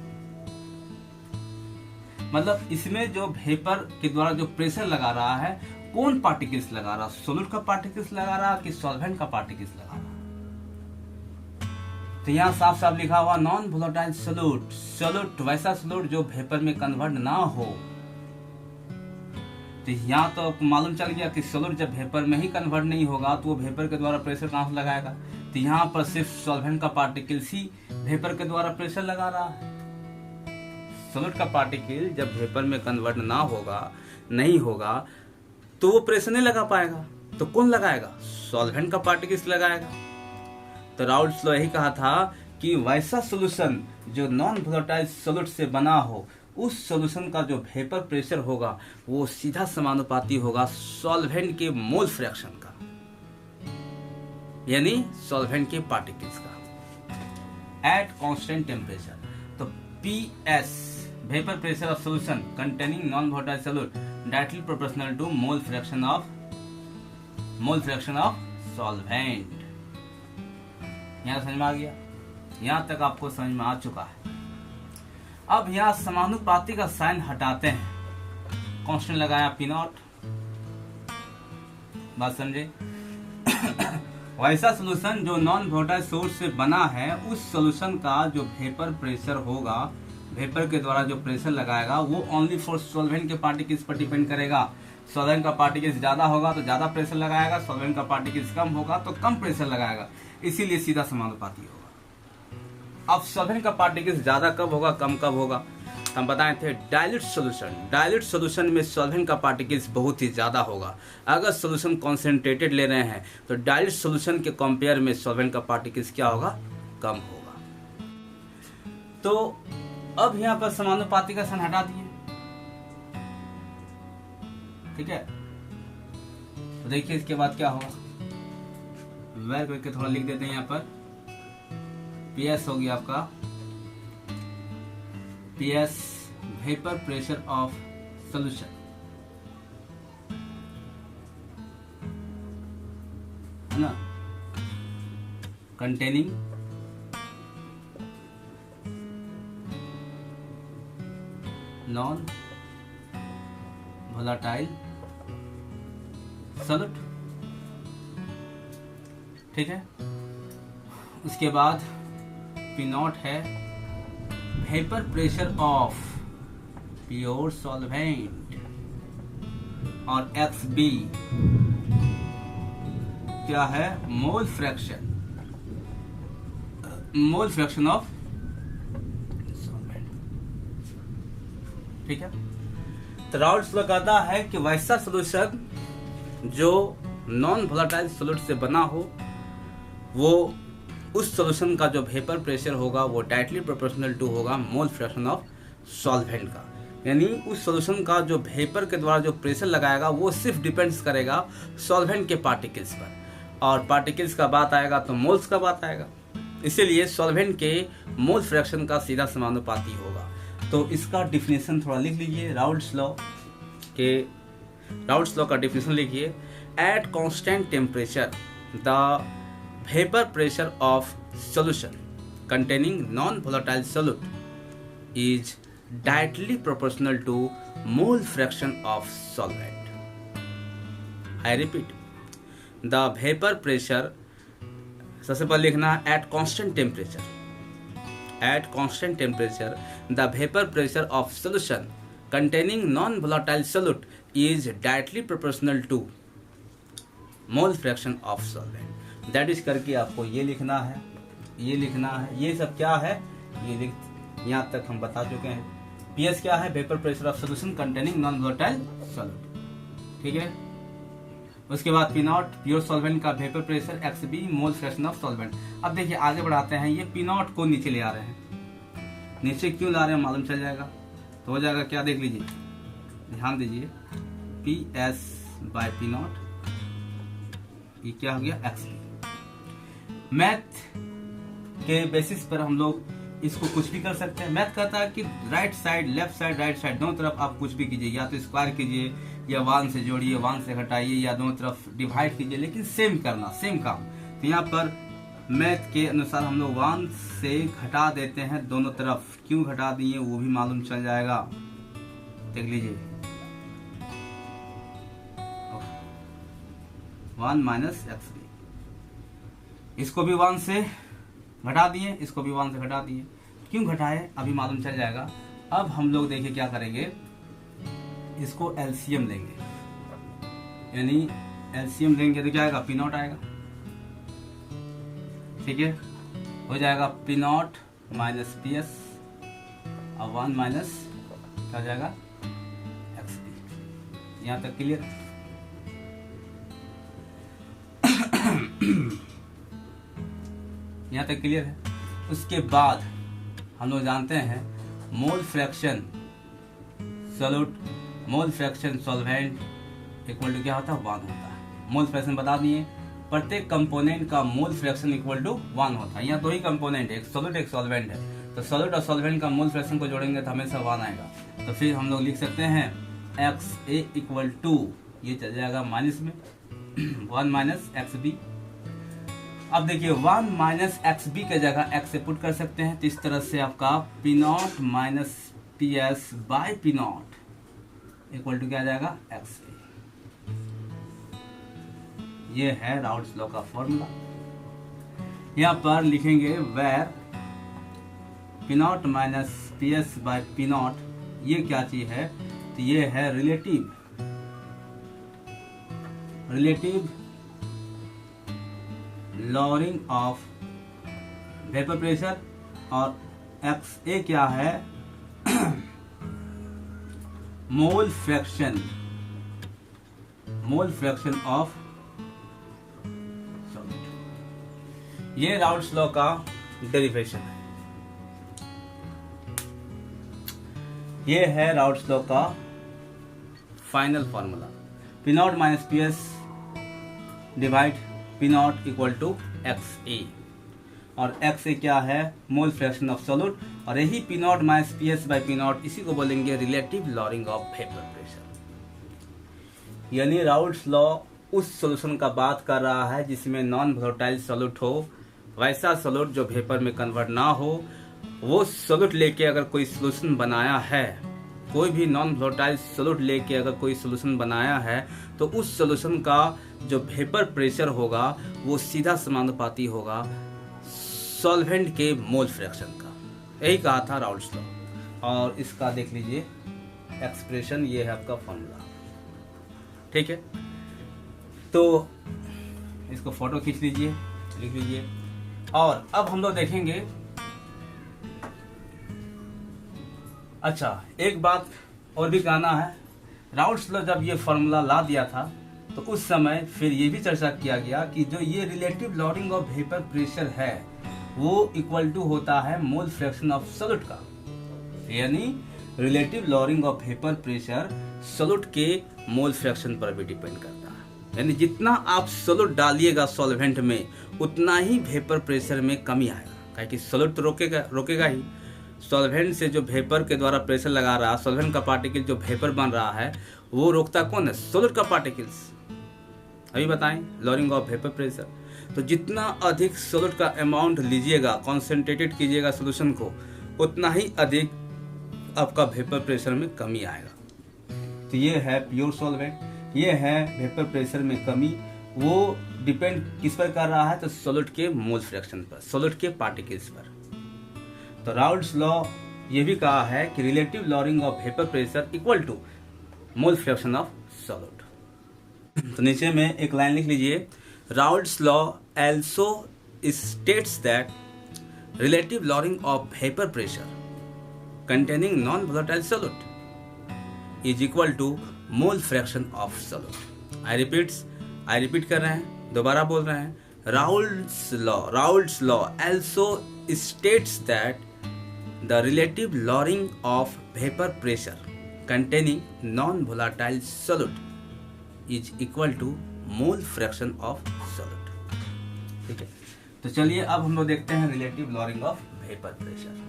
मतलब इसमें जो वेपर के द्वारा जो प्रेशर लगा रहा है, कौन पार्टिकल्स लगा रहा? सॉल्यूट का पार्टिकल्स लगा रहा कि सॉल्वेंट का पार्टिकल्स लगा रहा? तो यहाँ साफ साफ लिखा हुआ नॉन वोलेटाइल सॉल्यूट। सॉल्यूट वैसा सॉल्यूट जो वेपर में कन्वर्ट ना हो। तो यहाँ तो आपको मालूम चल गया कि सॉल्यूट जब वेपर में ही कन्वर्ट नहीं होगा तो वो वेपर के द्वारा प्रेशर कहाँ से लगाएगा? तो यहाँ पर सिर्फ सॉल्वेंट का पार्टिकल्स ही वेपर के द्वारा प्रेशर लगा रहा है। सॉल्यूट का पार्टिकल जब वेपर में कन्वर्ट ना होगा, नहीं होगा, तो वो प्रेशर नहीं लगा पाएगा। तो कौन लगाएगा? सॉल्वेंट का पार्टिकल्स लगाएगा। तो राउल्ट्स लॉ यही कहा था कि वैसा सॉल्यूशन जो नॉन वोलेटाइल सॉल्यूट से बना हो, उस सॉल्यूशन का जो वेपर प्रेशर होगा वो सीधा समानुपाती होगा सॉल्वेंट के मोल फ्रैक्शन का, यानी सॉल्वेंट के पार्टिकल्स का एट कांस्टेंट टेम्परेचर। तो PS vapour pressure of solution containing non volatile solute directly proportional to mole fraction of solvent. यहाँ समझ में आ गया? यहाँ तक आपको समझ में आ चुका है। अब यहाँ समानुपाती का साइन हटाते हैं, कांस्टेंट लगाया P0, बात समझे? वैसा सोल्यूशन जो नॉन वोलेटाइल सोर्स से बना है, उस सोल्यूशन का जो वेपर प्रेशर होगा, वेपर के द्वारा जो प्रेशर लगाएगा, वो ओनली फॉर सॉल्वेंट के पार्टिकल्स पर डिपेंड करेगा। सॉल्वेंट का पार्टिकल्स ज्यादा होगा तो ज्यादा प्रेशर लगाएगा, सॉल्वेंट का पार्टिकल्स कम होगा तो कम प्रेशर लगाएगा, इसीलिए सीधा समानुपाती होगा। अब सॉल्वेंट का पार्टिकल्स ज्यादा कब होगा, कम कब होगा, हम बताए थे डाइल्यूट सॉल्यूशन। डाइल्यूट सॉल्यूशन में सॉल्वेंट का पार्टिकल्स बहुत ही ज्यादा होगा। अगर सॉल्यूशन कॉन्सेंट्रेटेड ले रहे हैं तो डाइल्यूट सॉल्यूशन के कंपेयर में सॉल्वेंट का पार्टिकल्स क्या होगा, कम होगा। तो अब यहाँ पर समानुपाती का साइन हटा दिए, ठीक है। तो देखिए इसके बाद क्या होगा, वेर करके थोड़ा लिख देते हैं यहाँ पर। पीएस होगी आपका, PS vapour pressure of solution, है ना, कंटेनिंग नॉन वोलेटाइल सॉल्यूट, ठीक है। उसके बाद पी नॉट है vapour pressure of pure solvent, और एक्स बी क्या है, मोल फ्रैक्शन ऑफ सॉल्वेंट, ठीक है। तो राउल्ट्स लॉ कहता है कि वैसा सॉल्यूशन जो नॉन वोलेटाइल सॉल्यूट से बना हो, वो उस सॉल्यूशन का जो वेपर प्रेशर होगा वो डायरेक्टली प्रोपोर्शनल टू होगा मोल फ्रैक्शन ऑफ सॉल्वेंट का। यानी उस सॉल्यूशन का जो वेपर के द्वारा जो प्रेशर लगाएगा वो सिर्फ डिपेंड्स करेगा सॉल्वेंट के पार्टिकल्स पर, और पार्टिकल्स का बात आएगा तो मोल्स का बात आएगा, इसीलिए सॉल्वेंट के मोल फ्रैक्शन का सीधा समानुपाती होगा। तो इसका डिफिनेशन थोड़ा लिख लीजिए, राउल्ट्स लॉ का डिफिनेशन लिखिए। Eight constant temperature the vapour pressure of solution containing non-volatile solute is directly proportional to mole fraction of solvent. I repeat, the vapor pressure, सबसे पहले लिखना at constant temperature. At constant temperature, the vapor pressure of solution containing non-volatile solute is directly proportional to mole fraction of solvent. That is करके आपको ये लिखना है, ये लिखना है, ये सब क्या है, ये लिख, यहाँ तक हम बता चुके हैं। पीएस क्या है, vapour pressure of solution containing non volatile solute, ठीक है। उसके बाद पी नॉट प्योर सॉल्वेंट का vapour pressure, X B mole fraction of solvent. अब देखिए आगे बढ़ाते हैं, ये पी नॉट को नीचे ले आ रहे हैं, नीचे क्यों ला रहे हैं मालूम चल जाएगा। तो हो जाएगा क्या, देख लीजिए, ध्यान दीजिए, P S by P naught, ये क्या हो गया, एक्स बी। मैथ के बेसिस पर हम लोग इसको कुछ भी कर सकते हैं। मैथ कहता है कि right side, left side, right side, दोनों तरफ आप कुछ भी कीजिए, या तो स्क्वायर कीजिए, या 1 से जोड़िए, 1 से घटाइए, या दोनों तरफ डिवाइड कीजिए, लेकिन सेम करना, सेम काम। तो यहाँ पर मैथ के अनुसार हम लोग 1 से घटा देते हैं दोनों तरफ, क्यों घटा दिए वो भी मालूम चल जाएगा, देख लीजिए। 1 माइनस एक्स बी, इसको भी 1 से घटा दिए, इसको भी 1 से घटा दिए, क्यों घटाए अभी मालूम चल जाएगा। अब हम लोग देखिए क्या करेंगे, इसको एलसीएम लेंगे, यानी एलसीएम लेंगे तो क्या आएगा, पी नॉट आएगा, ठीक है। हो जाएगा P naught minus P S, और 1 माइनस क्या हो जाएगा, एक्स बी। यहाँ तक क्लियर। यहाँ तक क्लियर है। उसके बाद हम लोग जानते हैं mole fraction solute, mole fraction solvent equal to क्या होता है, 1 होता है। मोल फ्रैक्शन बता दिए, प्रत्येक कंपोनेंट का मोल फ्रैक्शन इक्वल टू 1 होता है। यहाँ 2 ही कंपोनेंट है, एक सॉल्यूट एक सॉल्वेंट है, तो सॉल्यूट और सॉल्वेंट का मोल फ्रैक्शन को जोड़ेंगे तो हमेशा 1 आएगा। तो फिर हम लोग लिख सकते हैं एक्स ए इक्वल टू, ये चल जाएगा माइनस में 1 माइनस एक्स बी। अब देखिए 1 माइनस एक्स बी के जगह एक्स से पुट कर सकते हैं, तो इस तरह से आपका P naught minus P S by P naught equal to क्या आ जाएगा, एक्स बी। ये है राउल्ट्स लॉ का फॉर्मूला। यहाँ पर लिखेंगे where P naught minus P S by P naught, ये क्या चीज है, तो ये है relative lowering of vapour pressure, और एक्स ए क्या है मोल फ्रैक्शन ऑफ सॉलिड। ये राउल्ट्स लॉ का डेरिवेशन है, ये है राउल्ट्स लॉ का final formula. P naught minus P S divide P naught equal to X A, और एक्स ए क्या है मोल फ्रैक्शन ऑफ सॉलिड, और यही P naught minus P S by P not, इसी को बोलेंगे relative lowering of vapour pressure. यानी Raoult's law उस सॉल्यूशन का बात कर रहा है जिसमें नॉन वोलेटाइल सॉलिड हो, वैसा सॉलिड जो वेपर में कन्वर्ट ना हो, वो सॉलिड लेके अगर कोई सॉल्यूशन बनाया है, कोई भी नॉन वोलेटाइल सॉलिड लेके अगर कोई सॉल्यूशन बनाया है, तो उस सॉल्यूशन का जो वेपर प्रेशर होगा वो सीधा समानुपाती होगा सॉल्वेंट के मोल फ्रैक्शन का। यही कहा था राउल्ट्स लॉ, और इसका देख लीजिए एक्सप्रेशन, ये है आपका फॉर्मूला। ठीक है, तो इसको फोटो खींच लीजिए, लिख लीजिए। और अब हम लोग देखेंगे, अच्छा एक बात और भी कहना है, राउल्ट्स लॉ जब ये फॉर्मूला ला दिया था तो उस समय फिर ये भी चर्चा किया गया कि जो ये relative lowering of vapour pressure है वो इक्वल टू होता है मोल फ्रैक्शन ऑफ सॉलिड का। यानी relative lowering of vapour pressure solid के मोल फ्रैक्शन पर भी डिपेंड करता है। यानी जितना आप सॉलिड डालिएगा सॉल्वेंट में, उतना ही वेपर प्रेशर में कमी आएगा, काहे कि सॉलिड तो रोकेगा ही। सॉल्वेंट से जो वेपर के द्वारा प्रेशर लगा रहा है, सॉल्वेंट का पार्टिकल जो वेपर बन रहा है, वो रोकता कौन है, सॉलिड का पार्टिकल्स। अभी बताएं लॉरिंग ऑफ वेपर प्रेशर, तो जितना अधिक सॉलिड का अमाउंट लीजिएगा, कॉन्सेंट्रेटेड कीजिएगा सोल्यूशन को, उतना ही अधिक आपका वेपर प्रेशर में कमी आएगा। तो ये है प्योर सॉल्वेंट, ये है वेपर प्रेशर में कमी, वो डिपेंड किस पर कर रहा है, तो सॉलिड के मोल फ्रैक्शन पर, सॉलिड के पार्टिकल्स पर। तो राउल्ट्स लॉ ये भी कहा है कि relative lowering of vapour pressure equal to mole fraction of solid. तो नीचे में एक लाइन लिख लीजिए, Raoult's law also states that relative lowering of vapor pressure containing non-volatile solid is equal to mole fraction of solid. I repeat कर रहे हैं, दोबारा बोल रहे हैं, Raoult's law also states that the relative lowering of vapor pressure containing non-volatile solid is equal to mole fraction of solid. ठीक है, तो चलिए अब हम लोग देखते हैं relative lowering of vapour pressure.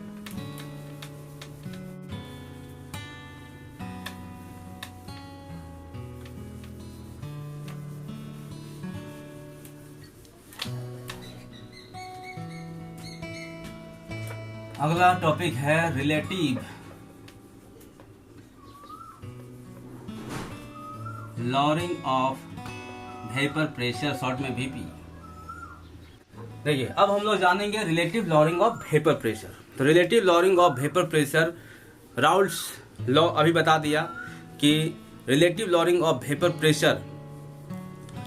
अगला टॉपिक है relative lowering of vapour pressure, short में वीपी। देखिए अब हम लोग जानेंगे relative lowering of vapour pressure. तो relative lowering of vapour pressure, Raoult's law अभी बता दिया कि relative lowering of vapour pressure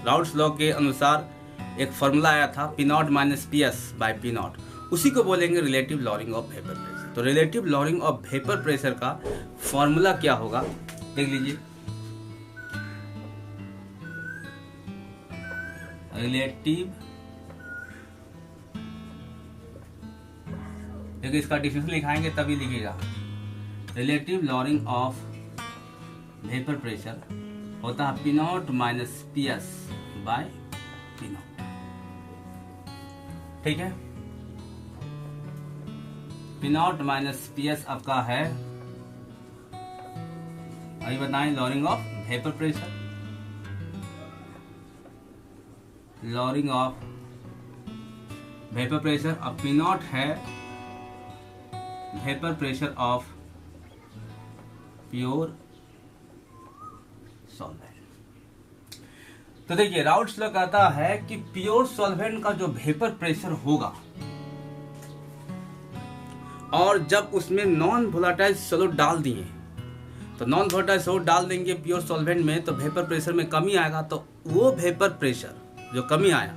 Raoult's law के अनुसार एक फॉर्मूला आया था, P naught minus P S by P naught, उसी को बोलेंगे relative lowering of vapour pressure. तो relative lowering of vapour pressure का फॉर्मूला क्या होगा, देख लीजिए। रिलेटिव, देखिए इसका डिफिनेशन लिखाएंगे तभी लिखिएगा। Relative lowering of vapour pressure होता है P naught minus P S by P not. ठीक है, P naught minus P S आपका है, अभी बताएं, lowering of vapour pressure, lowering of vapour pressure. अब पी नॉट है vapour pressure of pure solvent. तो देखिए राउल्ट्स लॉ कहता है कि प्योर सॉल्वेंट का जो वेपर प्रेशर होगा और जब उसमें नॉन वोलेटाइल सॉल्यूट डाल दिए, तो नॉन वोलेटाइल सॉल्यूट डाल देंगे प्योर सॉल्वेंट में, तो वेपर प्रेशर में कमी आएगा। तो वो वेपर प्रेशर जो कमी आया,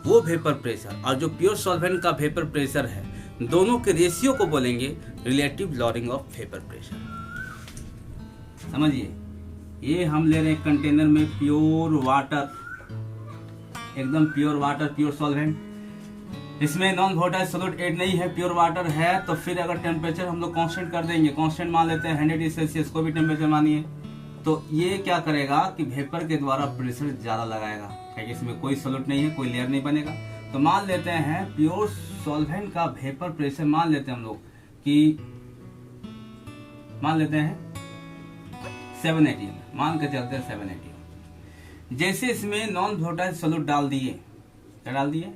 वो वेपर प्रेशर और जो प्योर सॉल्वेंट का वेपर प्रेशर है, दोनों के रेशियो को बोलेंगे relative lowering of vapour pressure. समझिए, ये हम ले रहे हैं कंटेनर में प्योर वाटर, एकदम प्योर वाटर, प्योर सॉल्वेंट। इसमें नॉन वोलेटाइल सॉल्यूट ऐड नहीं है, प्योर वाटर है। तो फिर अगर टेम्परेचर हम लोग कांस्टेंट कर देंगे, कांस्टेंट मान लेते हैं 100 डिग्री सेल्सियस को भी टेम्परेचर मानिए, तो ये क्या करेगा कि वेपर के द्वारा प्रेशर ज्यादा लगाएगा, क्योंकि इसमें कोई सॉल्यूट नहीं है, कोई लेयर नहीं बनेगा। तो मान लेते हैं प्योर सॉल्वेंट का वेपर प्रेशर मान लेते हैं हम लोग कि मान लेते हैं 780, मान के चलते हैं 780। जैसे इसमें नॉन वोलेटाइल सॉल्यूट डाल दिए, क्या डाल दिए,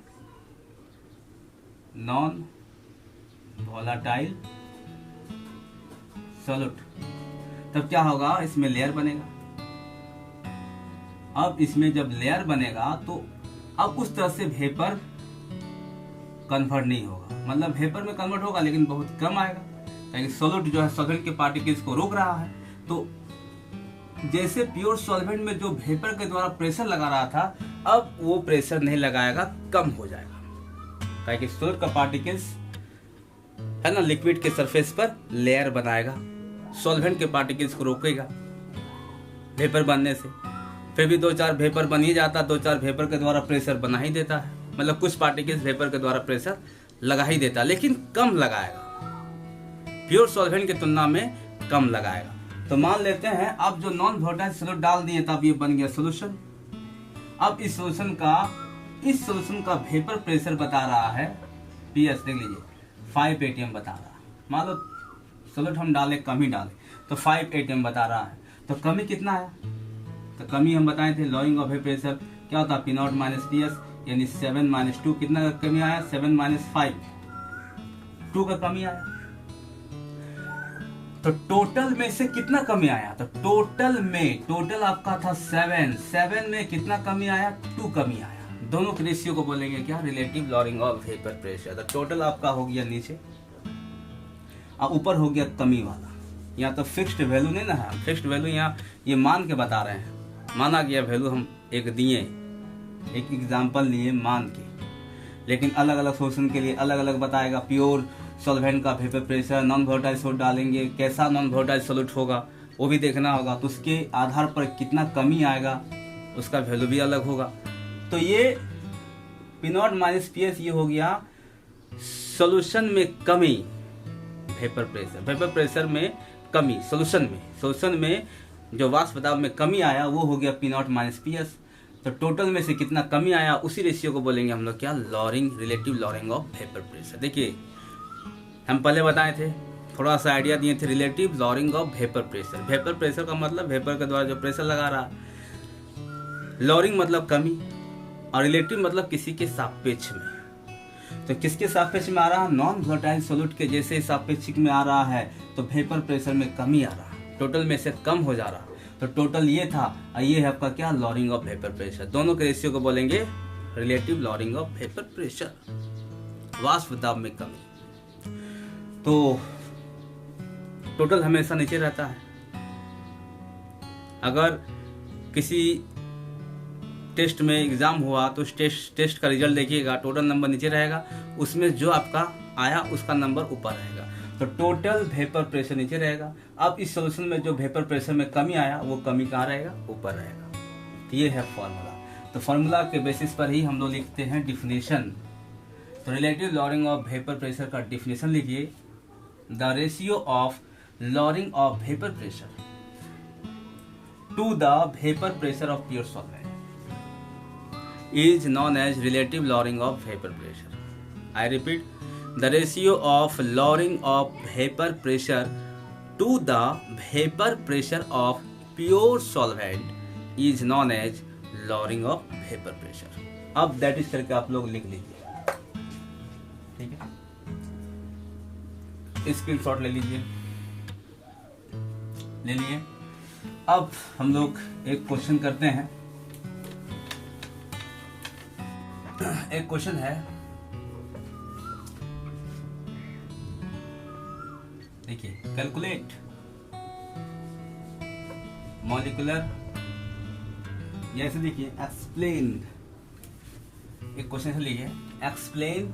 नॉन वोलेटाइल सॉल्यूट, तब क्या होगा, इसमें लेयर बनेगा। अब इसमें जब लेयर बनेगा तो अब उस तरह से वेपर कन्वर्ट नहीं होगा, मतलब वेपर में कन्वर्ट होगा लेकिन बहुत कम आएगा, क्योंकि सॉल्यूट जो है सॉल्वेंट के पार्टिकल्स को रोक रहा है। तो जैसे प्योर सॉल्वेंट में जो वेपर के द्वारा प्रेशर लगा रहा था, अब वो प्रेशर नहीं लगाएगा, कम हो जाएगा, क्योंकि सॉल्यूट का पार्टिकल्स है ना, लिक्विड के सरफेस पर लेयर बनाएगा, सॉल्वेंट के पार्टिकल्स को रोकेगा वेपर बनने से। फिर भी 2-4 वेपर बन ही जाता, 2-4 वेपर के द्वारा प्रेशर बना ही देता है, मतलब कुछ पार्टिकल्स वेपर के द्वारा प्रेशर लगा ही देता, लेकिन कम लगाएगा, प्योर सॉल्वेंट की तुलना में कम लगाएगा। तो मान लेते हैं अब जो नॉन वोलेटाइल सॉल्यूट डाल दिए, तब ये बन गया सोल्यूशन। अब इस सोल्यूशन का वेपर प्रेशर बता रहा है पीएस, देख लीजिए 5 atm बता रहा है। मान लो सॉल्यूट हम डाले, कम ही डाले, तो 5 atm बता रहा है। तो कमी कितना आया, तो कमी हम बताए थे लॉरिंग ऑफ वेपर प्रेशर क्या होता है, P0 - PS, यानी 7 - 2, कितना का कमी आया, 7 - 5, 2 का कमी आया। तो टोटल में से कितना कमी आया, तो टोटल आपका था 7 में कितना कमी आया, 2 कमी आया। दोनों के रेशियो को बोलेंगे क्या, relative lowering of vapour pressure. तो टोटल आपका हो गया नीचे और ऊपर हो गया कमी वाला। यहाँ तो फिक्स्ड वैल्यू नहीं ना है, फिक्स्ड वैल्यू यहाँ ये मान के बता रहे हैं, माना गया वैल्यू हम एक दिए, एक एग्जाम्पल लिए मान के, लेकिन अलग अलग सोल्यूशन के लिए अलग अलग बताएगा। प्योर सॉल्वेंट का vapour pressure, non volatile solute डालेंगे, कैसा नॉन वोलेटाइल सॉल्यूट होगा वो भी देखना होगा, तो उसके आधार पर कितना कमी आएगा उसका वैल्यू भी अलग होगा। तो ये P0 - PS ये हो गया सॉल्यूशन में कमी, वेपर प्रेशर में कमी, सॉल्यूशन में जो वाष्प दाब में कमी आया वो हो गया P0 - PS। तो टोटल में से कितना कमी आया उसी रेशियो को बोलेंगे हम लोग क्या, lowering, relative lowering of vapour pressure. देखिए हम पहले बताए थे, थोड़ा सा आइडिया दिए थे, relative lowering of vapour pressure. Vapour pressure का मतलब वेपर के द्वारा जो प्रेशर लगा रहा, लॉरिंग मतलब कमी, और रिलेटिव मतलब किसी के सापेक्ष में। तो किसके सापेक्ष में आ रहा है, नॉन वोलेटाइल सॉल्यूट के जैसे सापेक्षिक में आ रहा है, तो वेपर प्रेशर में कमी आ रहा है, टोटल में से कम हो जा रहा। तो टोटल ये था और ये है आपका क्या, लॉरिंग ऑफ वेपर प्रेशर। दोनों के रेशियो को बोलेंगे relative lowering of vapour pressure, वाष्प दाब में कमी। तो टोटल हमेशा नीचे रहता है। अगर किसी टेस्ट में एग्जाम हुआ तो उस टेस्ट का रिजल्ट देखिएगा, टोटल नंबर नीचे रहेगा, उसमें जो आपका आया उसका नंबर ऊपर रहेगा। तो टोटल वेपर प्रेशर नीचे रहेगा। अब इस सॉल्यूशन में जो वेपर प्रेशर में कमी आया वो कमी कहाँ रहेगा, ऊपर रहेगा। तो ये है फॉर्मूला। तो फॉर्मूला के बेसिस पर ही हम लोग लिखते हैं डिफिनेशन। तो relative lowering of vapour pressure का डिफिनेशन लिखिए, the ratio of lowering of vapour pressure to the vapour pressure of pure solvent is known as relative lowering of vapor pressure. I repeat, the ratio of lowering of vapor pressure to the vapor pressure of pure solvent is known as lowering of vapor pressure. अब that is करके आप लोग लिख लीजिए, ठीक है, screenshot ले लीजिए, ले लिए। अब हम लोग एक क्वेश्चन करते हैं। एक क्वेश्चन है, देखिए, कैलकुलेट मॉलिक्यूलर, या ऐसे देखिए एक्सप्लेन, एक क्वेश्चन से लिखिए explain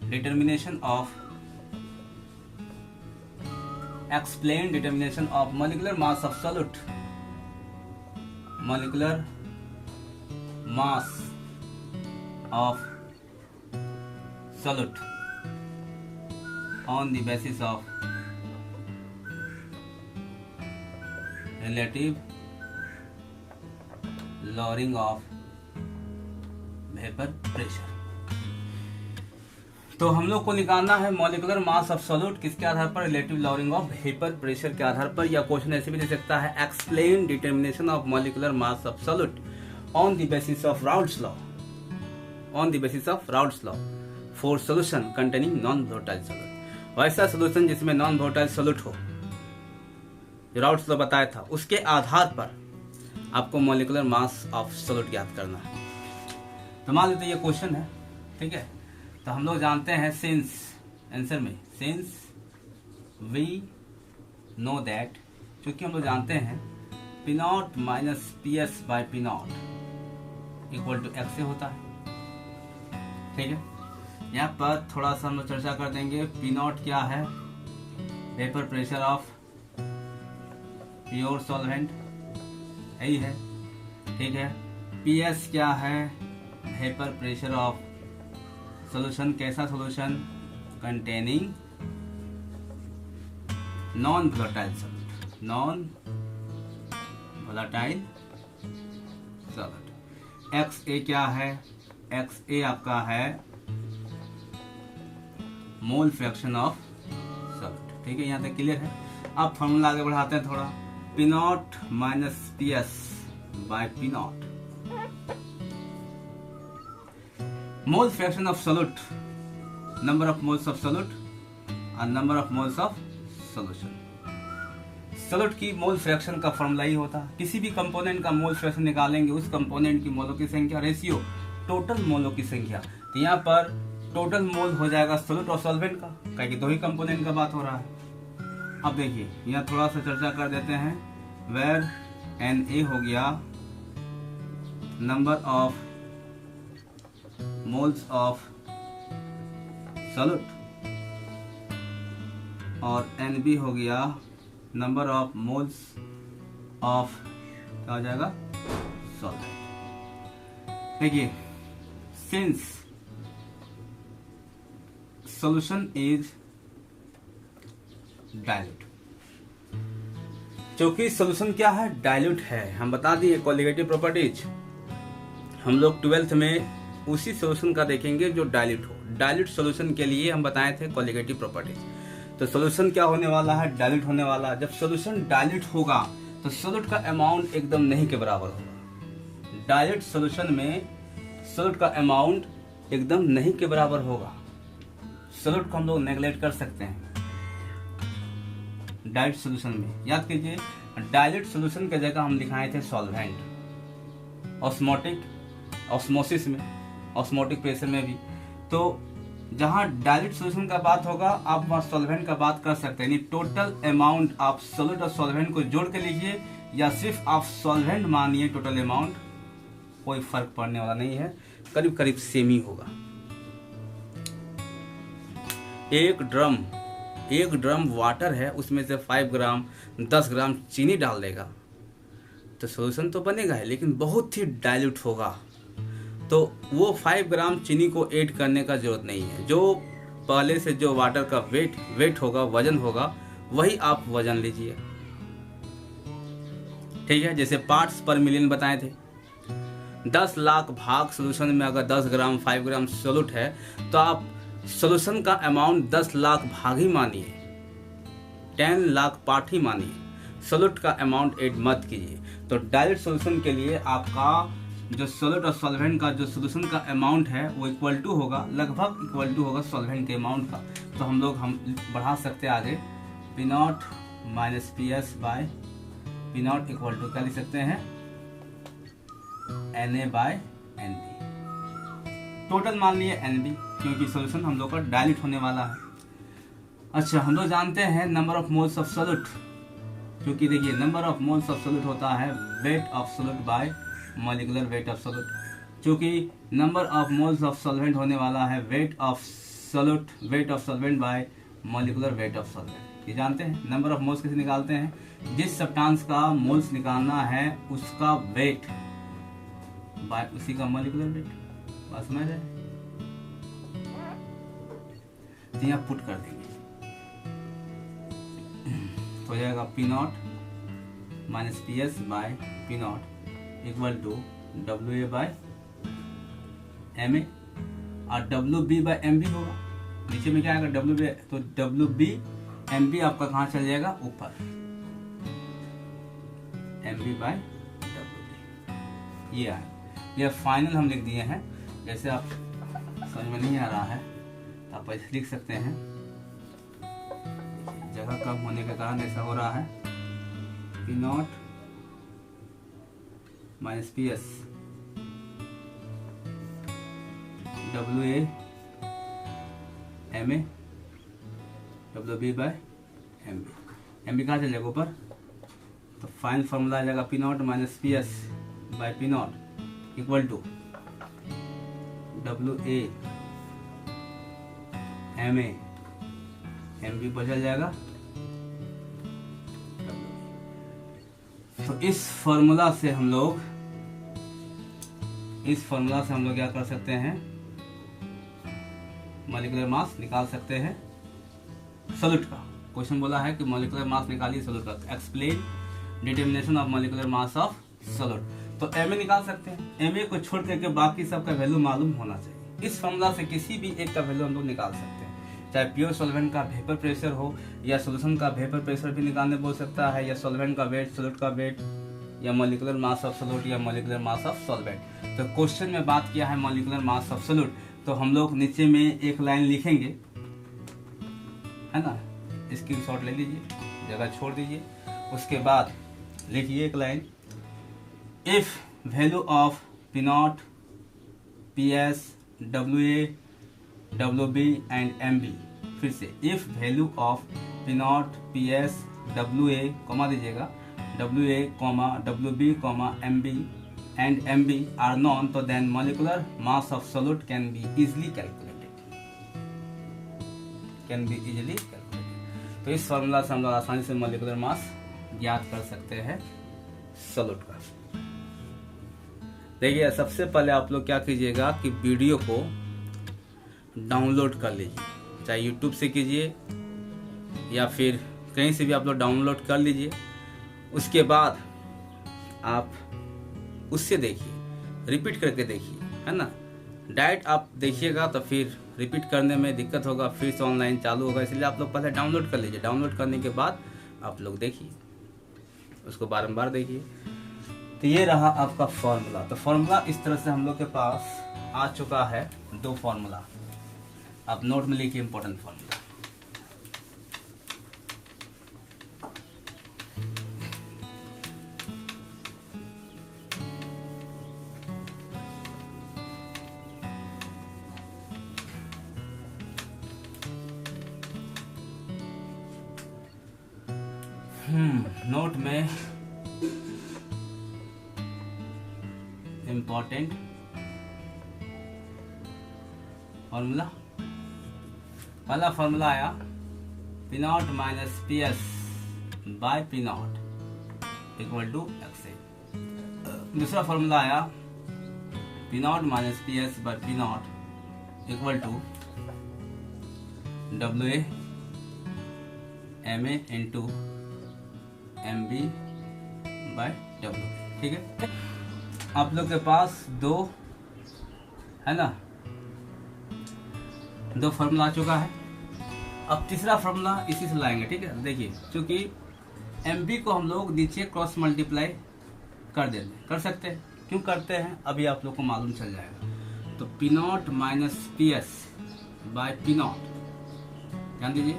determination of molecular mass of solute, molecular mass of solute on the basis of relative lowering of vapour pressure. तो हम लोग को निकालना है मॉलिक्यूलर मास ऑफ सॉल्यूट किसके आधार पर, relative lowering of vapour pressure के आधार पर। या क्वेश्चन ऐसे भी दे सकता है, explain determination of molecular mass of solute on the basis of Raoult's law, on the basis of Raoult's law for solution containing non volatile solute. वैसा solution जिसमें non volatile solute हो, राउल्ट्स लॉ बताया था, उसके आधार पर आपको molecular mass of solute ज्ञात करना है। तो मान लेते ये क्वेश्चन है, ठीक है। तो हम लोग जानते हैं सिंस, आंसर में सिंस वी नो दैट, क्योंकि हम लोग जानते हैं P naught minus P S by P naught equal to X से होता है, ठीक है। यहाँ पर थोड़ा सा हम लोग चर्चा कर देंगे। पी नॉट क्या है, vapour pressure of pure solvent, यही है, ठीक है। पी एस क्या है, वेपर प्रेशर ऑफ सॉल्यूशन, कैसा solution, containing non volatile solute, non volatile solute. X A क्या है, एक्स ए आपका है मोल फ्रैक्शन ऑफ सॉल्यूट, ठीक है। यहाँ तक क्लियर है। अब फॉर्मूला आगे बढ़ाते हैं थोड़ा, P naught minus P S by P naught, mole fraction of solute, number of moles of solute और number of moles of solution. Solute की मोल फ्रैक्शन का फॉर्मूला ही होता है, किसी भी कंपोनेंट का मोल फ्रैक्शन निकालेंगे, उस कंपोनेंट की मोलों की संख्या रेशियो टोटल मोलों की संख्या। तो यहाँ पर टोटल मोल हो जाएगा सॉल्यूट और सॉल्वेंट का, क्योंकि दो ही कंपोनेंट का बात हो रहा है। अब देखिए यहाँ थोड़ा सा चर्चा कर देते हैं, वेर एन ए हो गया number of moles of solute और एन बी हो गया नंबर ऑफ मोल्स ऑफ, क्या हो जाएगा, सॉल्वेंट। देखिए सिंस सॉल्यूशन इज डाइल्यूट, क्योंकि सॉल्यूशन क्या है, डाइल्यूट है। हम बता दिए क्वालिटेटिव प्रॉपर्टीज, हम लोग 12th में उसी सॉल्यूशन का देखेंगे जो डाइल्यूट हो। डाइल्यूट सॉल्यूशन के लिए हम बताए थे क्वालिटेटिव प्रॉपर्टीज। तो सॉल्यूशन क्या होने वाला है, डाइल्यूट होने वाला है। जब सॉल्यूशन डाइल्यूट होगा तो सॉल्यूट का अमाउंट एकदम नहीं के बराबर होगा। डाइल्यूट सॉल्यूशन में सॉल्यूट का अमाउंट एकदम नहीं के बराबर होगा। सॉल्यूट को हम लोग नेग्लेक्ट कर सकते हैं डाइल्यूट सॉल्यूशन में। याद कीजिए, डाइल्यूट सॉल्यूशन की जगह हम दिखाए थे सॉल्वेंट, ऑस्मोटिक, ऑस्मोसिस में, ऑस्मोटिक प्रेशर में भी। तो जहां डाइल्यूट सॉल्यूशन का बात होगा आप वहां सॉल्वेंट का बात कर सकते हैं। टोटल अमाउंट आप सॉल्यूट और सॉल्वेंट को जोड़ के लीजिए या सिर्फ आप सॉल्वेंट मानिए, टोटल अमाउंट कोई फर्क पड़ने वाला नहीं है, करीब करीब सेम ही होगा। एक ड्रम वाटर है, उसमें से 5 ग्राम 10 ग्राम चीनी डाल देगा तो सॉल्यूशन तो बनेगा है, लेकिन बहुत ही डाइल्यूट होगा। तो वो 5 ग्राम चीनी को ऐड करने का जरूरत नहीं है। जो पहले से जो वाटर का वेट होगा, वजन होगा, वही आप वजन लीजिए, ठीक है। जैसे पार्ट्स पर मिलियन बताए थे, 10 लाख भाग सॉल्यूशन में अगर 10 ग्राम 5 ग्राम सॉल्यूट है तो आप सॉल्यूशन का अमाउंट 10 लाख भाग ही मानिए, 10 लाख पार्ट ही मानिए, सॉल्यूट का अमाउंट ऐड मत कीजिए। तो डाइल्यूट सॉल्यूशन के लिए आपका जो सॉलिड और सॉल्वेंट का जो सोल्यूशन का अमाउंट है वो इक्वल टू होगा, लगभग इक्वल टू होगा सॉल्वेंट के अमाउंट का। तो हम बढ़ा सकते हैं आगे P naught minus P S by P naught equal to क्या लिख सकते हैं N A by N B. Total मान लिए एन बी क्योंकि सोल्यूशन हम लोग का डाइल्यूट होने वाला है। अच्छा, हम लोग जानते हैं number of moles of solute, क्योंकि देखिए number of moles of solute होता है weight of solute by molecular weight of solute. क्योंकि number of moles of solvent होने वाला है weight of solvent by molecular weight of solvent. ये जानते हैं नंबर ऑफ मोल्स कैसे निकालते हैं, जिस सब्सटेंस का मोल्स निकालना है उसका वेट बाय उसी का मॉलिक्यूलर वेट। बात समझ रहे, तो यहाँ पुट कर देंगे हो जाएगा P naught minus P S by P naught equal to W A by M A, और W B by M B होगा। नीचे में क्या आएगा डब्ल्यू बी, तो डब्ल्यू बी एम बी आपका कहाँ चल जाएगा ऊपर, M B by W B. ये आए, ये फाइनल हम लिख दिए हैं। जैसे आप समझ में नहीं आ रहा है तो आप ऐसे लिख सकते हैं, जगह कम होने के कारण ऐसा हो रहा है। P naught minus P S W A M A W B by M B. M B कहाँ चल जाएगा ऊपर, तो फाइनल फॉर्मूला आ जाएगा P naught minus P S by P naught equal to W A M A M B बदल जाएगा। तो इस फॉर्मूला से हम लोग क्या कर सकते हैं, मॉलिक्यूलर मास निकाल सकते हैं सॉल्यूट का। क्वेश्चन बोला है कि मॉलिक्यूलर मास निकालिए सॉल्यूट का, explain determination of molecular mass of solute. तो एम ए निकाल सकते हैं, एम ए को छोड़ करके बाकी सबका वैल्यू मालूम होना चाहिए। इस फॉर्मूला से किसी भी एक का वैल्यू हम लोग निकाल सकते हैं, चाहे प्योर सॉल्वेंट का वेपर प्रेशर हो या सोल्यूशन का वेपर प्रेशर भी निकालने बोल सकता है, या सॉल्वेंट का वेट, सॉल्यूट का वेट, या मॉलिक्यूलर मास ऑफ सॉल्यूट या मॉलिक्यूलर मास ऑफ सॉल्वेंट। तो क्वेश्चन में बात किया है मॉलिक्यूलर मास ऑफ सॉल्यूट, तो हम लोग नीचे में एक लाइन लिखेंगे, है ना, स्क्रीनशॉट ले लीजिए, जगह छोड़ दीजिए। उसके बाद लिखिए एक line, if value of P naught P S W A W B and M B, फिर से if value of P naught P S W A comma दीजिएगा W A comma W B comma M B and M B are known, तो then molecular mass of solute can be easily calculated, तो इस formula से हम लोग आसानी से molecular mass ज्ञात कर सकते हैं सॉल्यूट का। देखिए सबसे पहले आप लोग क्या कीजिएगा कि वीडियो को डाउनलोड कर लीजिए, चाहे यूट्यूब से कीजिए या फिर कहीं से भी आप लोग डाउनलोड कर लीजिए। उसके बाद आप उससे देखिए, रिपीट करके देखिए, है ना। डायरेक्ट आप देखिएगा तो फिर रिपीट करने में दिक्कत होगा, फिर से ऑनलाइन चालू होगा, इसलिए आप लोग पहले डाउनलोड कर लीजिए। डाउनलोड करने के बाद आप लोग देखिए, उसको बारंबार देखिए। तो ये रहा आपका फॉर्मूला। तो फॉर्मूला इस तरह से हम लोग के पास आ चुका है, दो फॉर्मूला। आप नोट में लिखिए इंपॉर्टेंट फॉर्मूला। नोट में इंपॉर्टेंट फॉर्मूला, पहला फॉर्मूला आया P naught minus P S by P naught equal to X A. दूसरा फॉर्मूला आया P naught minus P S by P naught equal to W A M A into M B by W. ठीक है, आप लोग के पास दो, है ना, दो फॉर्मूला आ चुका है। अब तीसरा फॉर्मूला इसी से लाएंगे। ठीक है, देखिए क्योंकि एम बी को हम लोग नीचे क्रॉस मल्टीप्लाई कर सकते हैं, क्यों करते हैं अभी आप लोग को मालूम चल जाएगा। तो P naught minus P S by P not, ध्यान दीजिए,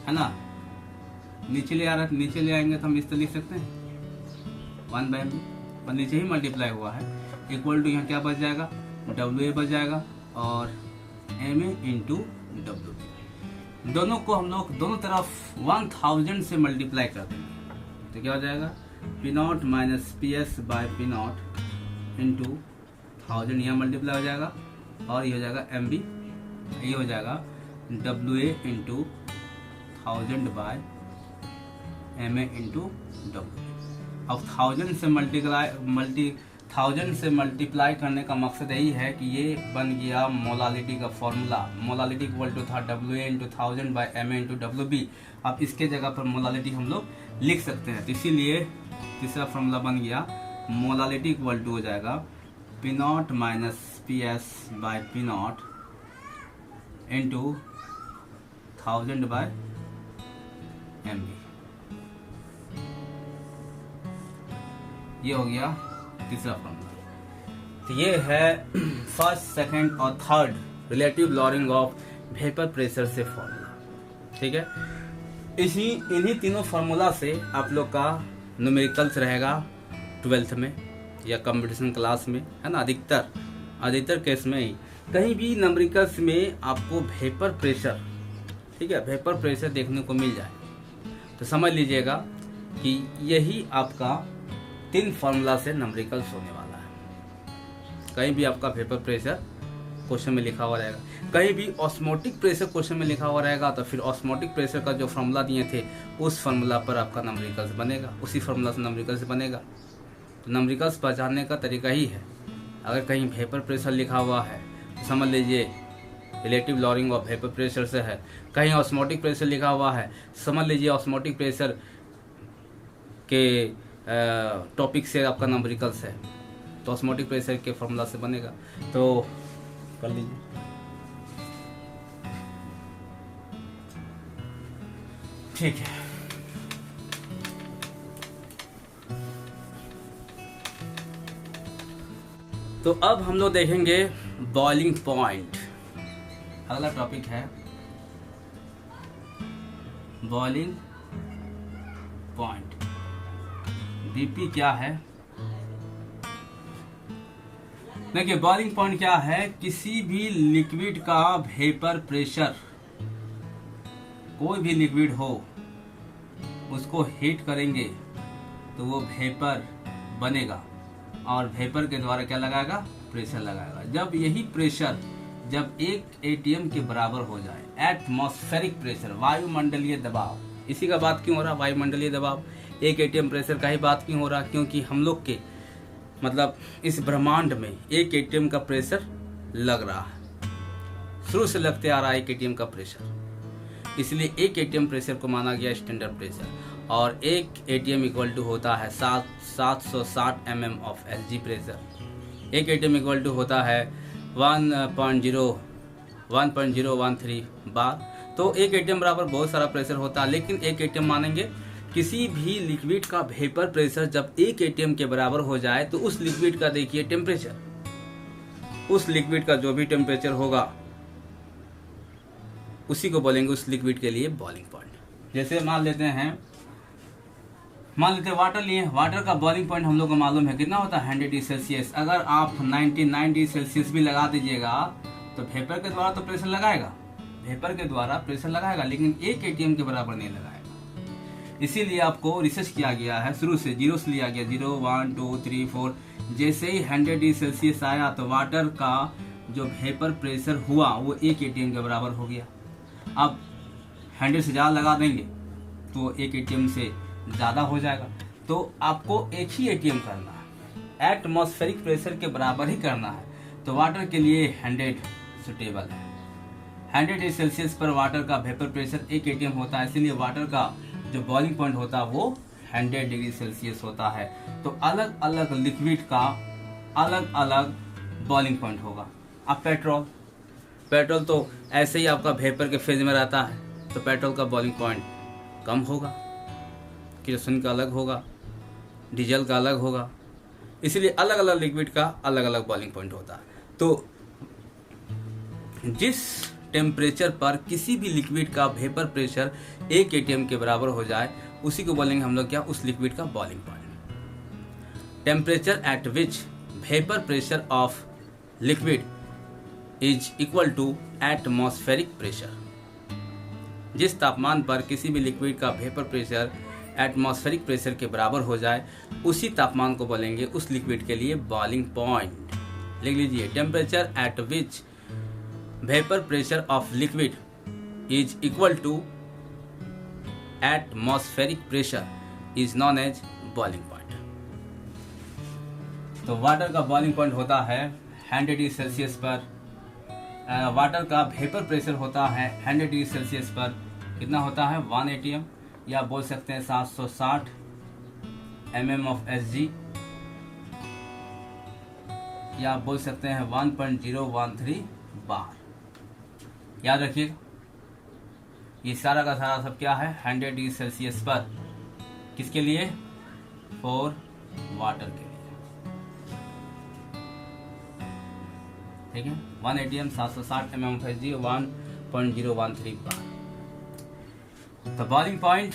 है ना, नीचे ले आ रहा है, नीचे ले आएंगे तो हम इस तरह लिख सकते हैं 1 बाय एम, पर नीचे ही मल्टीप्लाई हुआ है, इक्वल टू यहाँ क्या बच जाएगा, डब्ल्यू ए बच जाएगा और M A into W B. दोनों को हम लोग दोनों तरफ 1000 से मल्टीप्लाई कर देंगे तो क्या हो जाएगा, P naught minus P S by P naught into 1000, यहाँ मल्टीप्लाई हो जाएगा और ये हो जाएगा एम बी, ये हो जाएगा W A into 1000 by M A into W. अब 1000 से मल्टीप्लाई करने का मकसद यही है कि ये बन गया मोलालिटी का फॉर्मूला। मोलालिटी इक्वल टू था W A into 1000 by M A into W B. अब इसके जगह पर मोलालिटी हम लोग लिख सकते हैं, तो इसीलिए तीसरा फॉर्मूला बन गया मोलालिटी इक्वल टू हो जाएगा P naught minus P S by P naught into 1000 by M B. ये हो गया तीसरा फॉर्मूला। तो ये है फर्स्ट, सेकंड और third relative lowering of vapour pressure से फॉर्मूला। ठीक है, इन्हीं तीनों फार्मूला से आप लोग का न्यूमेरिकल्स रहेगा 12th में या कंपटीशन क्लास में, है ना। अधिकतर केस में ही कहीं भी न्यूमेरिकल्स में आपको वेपर प्रेशर, ठीक है, वेपर प्रेशर देखने को मिल जाए तो समझ लीजिएगा कि यही आपका 3 फार्मूला से न्यूमेरिकल्स होने वाला है। कहीं भी आपका वेपर प्रेशर क्वेश्चन में लिखा हुआ रहेगा, कहीं भी ऑस्मोटिक प्रेशर क्वेश्चन में लिखा हुआ रहेगा तो फिर ऑस्मोटिक प्रेशर का जो फार्मूला दिए थे उस फार्मूला पर आपका न्यूमेरिकल्स बनेगा, उसी फार्मूला से न्यूमेरिकल्स बनेगा। तो न्यूमेरिकल्स पहचानने का तरीका ही है, अगर कहीं वेपर प्रेशर लिखा हुआ है तो समझ लीजिए relative lowering of vapour pressure से है। कहीं ऑस्मोटिक प्रेशर लिखा हुआ है, समझ लीजिए ऑस्मोटिक प्रेशर के टॉपिक से आपका न्यूमेरिकल्स है, तो ऑस्मोटिक प्रेशर के फार्मूला से बनेगा। तो कर लीजिए, ठीक है। तो अब हम लोग देखेंगे बॉइलिंग पॉइंट। अगला टॉपिक है बॉइलिंग पॉइंट। बीपी क्या है? देखिए बॉइलिंग पॉइंट क्या है, किसी भी लिक्विड का वेपर प्रेशर, कोई भी लिक्विड हो उसको हीट करेंगे तो वो वेपर बनेगा और वेपर के द्वारा क्या लगाएगा, प्रेशर लगाएगा। जब यही प्रेशर जब 1 atm के बराबर हो जाए, एटमॉस्फेरिक प्रेशर, वायुमंडलीय दबाव, इसी का बात क्यों हो रहा, वायुमंडलीय दबाव, 1 atm प्रेशर का ही बात क्यों हो रहा, क्योंकि हम लोग के मतलब इस ब्रह्मांड में 1 atm का प्रेशर लग रहा है, शुरू से लगते आ रहा है 1 atm का प्रेशर, इसलिए 1 atm प्रेशर को माना गया स्टैंडर्ड प्रेशर। और 1 atm इक्वल टू होता है 760 mm of Hg pressure. 1 atm equal to होता है 1.013 बार। तो 1 atm बराबर बहुत सारा प्रेशर होता है, लेकिन 1 atm मानेंगे किसी भी लिक्विड का वेपर प्रेशर जब 1 atm के बराबर हो जाए तो उस लिक्विड का देखिए टेम्परेचर, उस लिक्विड का जो भी टेम्परेचर होगा उसी को बोलेंगे उस लिक्विड के लिए बॉइलिंग पॉइंट। जैसे मान लेते हैं वाटर लिए, वाटर का बॉइलिंग पॉइंट हम लोग को मालूम है कितना होता है, 100 डिग्री सेल्सियस। अगर आप 99 डिग्री सेल्सियस भी लगा दीजिएगा तो वेपर के द्वारा तो प्रेशर लगाएगा, वेपर के द्वारा प्रेशर लगाएगा, लेकिन 1 atm के बराबर नहीं लगाएगा। इसीलिए आपको रिसर्च किया गया है, शुरू से 0 से लिया गया, 0 1 2 3 4। जैसे ही 100 डिग्री सेल्सियस आया तो वाटर का जो वेपर प्रेशर हुआ वो 1 atm के बराबर हो गया। अब 100 से ज़्यादा लगा देंगे तो 1 atm से ज़्यादा हो जाएगा, तो आपको एक ही atm करना है, एटमॉस्फेरिक प्रेशर के बराबर ही करना है। तो वाटर के लिए 100 सुटेबल है। 100 डिग्री सेल्सियस पर वाटर का वेपर प्रेशर 1 atm होता है, इसलिए वाटर का जो बॉइलिंग पॉइंट होता है वो 100 डिग्री सेल्सियस होता है। तो अलग अलग लिक्विड का अलग अलग बॉइलिंग पॉइंट होगा। अब पेट्रोल तो ऐसे ही आपका वेपर के फेज में रहता है, तो पेट्रोल का बॉइलिंग पॉइंट कम होगा, केरोसिन का अलग होगा, डीजल का अलग होगा। इसलिए अलग अलग लिक्विड का अलग अलग बॉइलिंग पॉइंट होता है। तो जिस टेम्परेचर पर किसी भी लिक्विड का वेपर प्रेशर 1 atm के बराबर हो जाए उसी को बोलेंगे हम लोग क्या, उस लिक्विड का boiling point. Temperature at which vapour pressure of liquid is equal to atmospheric pressure. जिस तापमान पर किसी भी लिक्विड का वेपर प्रेशर एटमॉस्फेरिक प्रेशर के बराबर हो जाए उसी तापमान को बोलेंगे उस लिक्विड के लिए बॉइलिंग पॉइंट। लिख लीजिए, temperature at which vapour pressure of liquid is equal to atmospheric pressure is known as boiling point. तो वाटर का बॉइलिंग पॉइंट होता है 100 डिग्री सेल्सियस पर। वाटर का वेपर प्रेशर होता है 100 डिग्री सेल्सियस पर कितना होता है, 1 atm, या बोल सकते हैं 760 mm ऑफ Hg, या बोल सकते हैं 1.013 बार। याद रखिएगा ये सारा का सारा सब क्या है, 100 डिग्री सेल्सियस पर, किसके लिए, फॉर वाटर के लिए। ठीक है, 1 atm 760 mm ऑफ Hg 1.013 बार। तो बॉइलिंग पॉइंट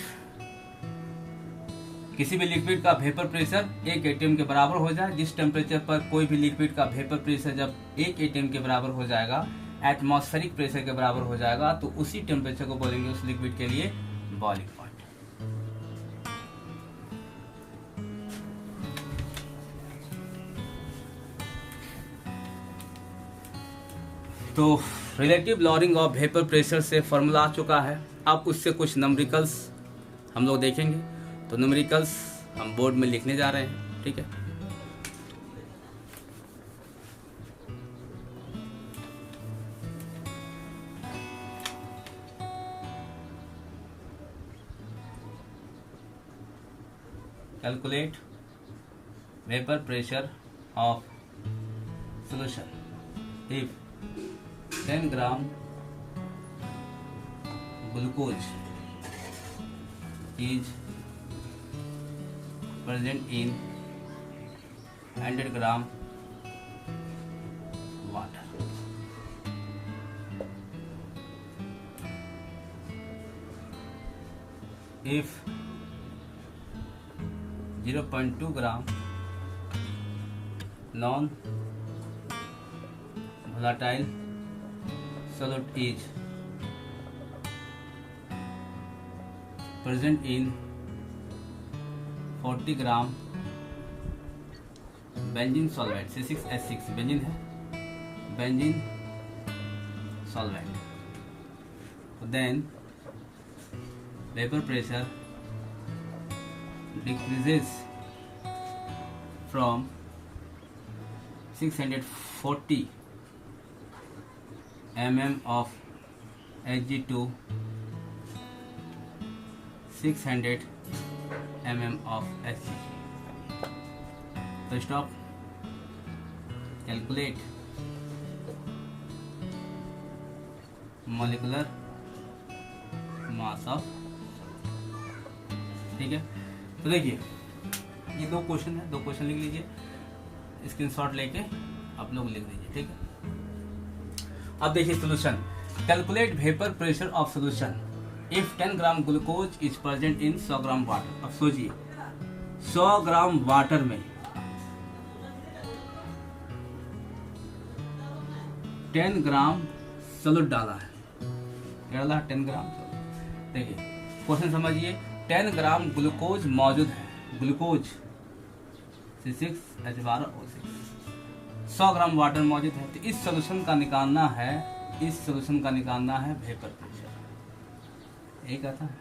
किसी भी लिक्विड का वेपर प्रेशर 1 atm के बराबर हो जाए। जिस टेम्परेचर पर कोई भी लिक्विड का वेपर प्रेशर जब 1 atm के बराबर हो जाएगा, एटमॉस्फेरिक प्रेशर के बराबर हो जाएगा, तो उसी टेम्परेचर को बोलेंगे उस लिक्विड के लिए बॉइलिंग पॉइंट। तो relative lowering of vapour pressure से फॉर्मूला आ चुका है। अब उससे कुछ न्यूमेरिकल्स हम लोग देखेंगे। तो न्यूमेरिकल्स हम बोर्ड में लिखने जा रहे हैं, ठीक है। Calculate vapour pressure of solution if 10 gram glucose is present in 100 gram water. If 0.2 gram non-volatile solute is present in 40 gram benzene solvent, C6H6 benzene है, benzene solvent, then vapour pressure decreases from 640 mm of Hg to 600 mm of Hg. तो stop, calculate molecular mass of. ठीक है, तो देखिए ये 2 question है, 2 question लिख लीजिए, स्क्रीनशॉट लेके आप लोग लिख दीजिए, ठीक है। अब देखिए solution, calculate vapour pressure of solution if 10 gram glucose is present in 100 gram water. अब सोचिए 100 ग्राम वाटर में 10 ग्राम सॉल्यूट डाला है, क्या डाला, 10 ग्राम सॉल्यूट। देखिए क्वेश्चन समझिए, 10 ग्राम ग्लूकोज मौजूद है, ग्लूकोज C6H12O6, 100 ग्राम वाटर मौजूद है। तो इस सोल्यूशन का निकालना है, इस सोल्यूशन का निकालना है वेपर प्रेशर, एक आता है।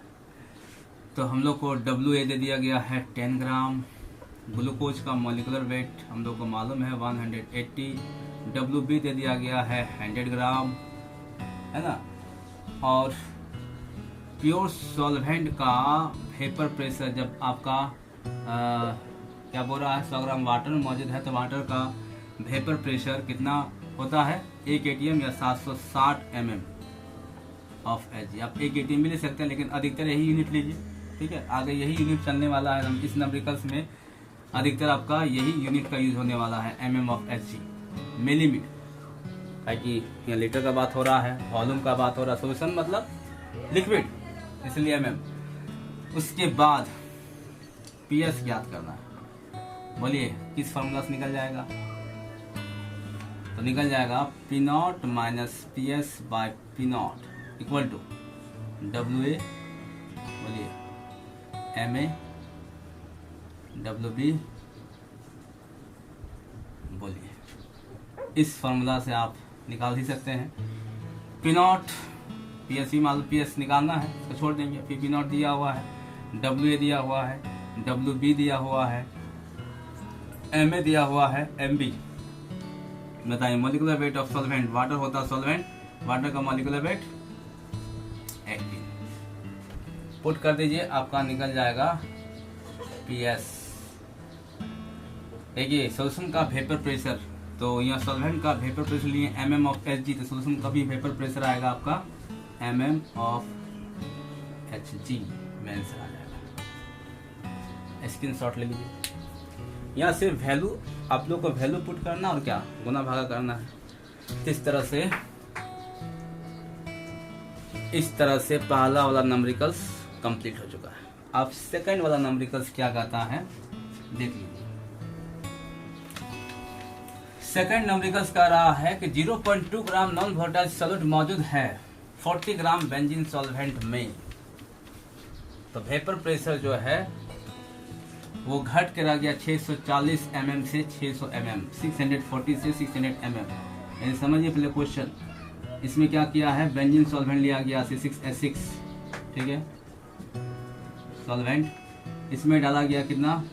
तो हम लोग को WA दे दिया गया है 10 ग्राम, ग्लूकोज का मॉलिक्यूलर वेट हम लोग को मालूम है 180, WB दे दिया गया है 100 ग्राम, है ना। और प्योर सॉल्वेंट का वेपर प्रेशर जब आपका क्या बोल रहा है 100 ग्राम वाटर में मौजूद है, तो वाटर का वेपर प्रेशर कितना होता है 1 atm या 760 mm ऑफ Hg। आप 1 atm भी ले सकते हैं, लेकिन अधिकतर यही यूनिट लीजिए, ठीक है। आगे यही यूनिट चलने वाला है इस न्यूमेरिकल्स में, अधिकतर आपका यही यूनिट का यूज होने वाला है, mm of Hg, मिलीमीटर। ताकि यहाँ लीटर का बात हो रहा है, वॉल्यूम का बात हो रहा है, सोल्यूशन मतलब लिक्विड, इसलिए mm। उसके बाद PS ज्ञात करना है। बोलिए किस फॉर्मूला से निकल जाएगा? तो निकल जाएगा P0 minus PS by P0 equal to WA, बोलिए MA WB, बोलिए। इस फॉर्मूला से आप निकाल ही सकते हैं। P0 PS भी मान लो, PS निकालना है तो छोड़ देंगे, फिर P0 दिया हुआ है, WA दिया हुआ है, WB दिया हुआ है, MA दिया हुआ है, MB। बताइए molecular weight of solvent, water होता है सॉल्वेंट, वाटर का मॉलिक्यूलर वेट 18। पुट कर दीजिए, आपका निकल जाएगा PS। देखिए सोल्यूशन का वेपर प्रेशर, तो यहाँ सॉल्वेंट का वेपर प्रेशर लिए mm ऑफ Hg, तो सोल्यूशन का भी वेपर प्रेशर आएगा आपका mm ऑफ Hg में आंसर आ जाएगा। स्क्रीनशॉट ले लीजिए। यहाँ से वैल्यू आप लोग को वैल्यू पुट करना और क्या गुना भागा करना है। इस तरह से पहला वाला नंबरिकल्स कंप्लीट हो चुका है। अब सेकंड वाला नंबरिकल्स क्या कहता है देख लीजिए। सेकंड नंबरिकल्स कह रहा है कि 0.2 ग्राम नॉन वोलेटाइल सॉल्यूट मौजूद है 40 ग्राम बेंजीन सॉल्वेंट में। तो वेपर प्रेशर जो है वो घट के रह गया 640 mm से 600 mm, 640 से 600 mm। यानी समझिए पहले क्वेश्चन, इसमें क्या किया है, बेंजीन सॉल्वेंट लिया गया C6H6, ठीक है सॉल्वेंट, इसमें डाला गया कितना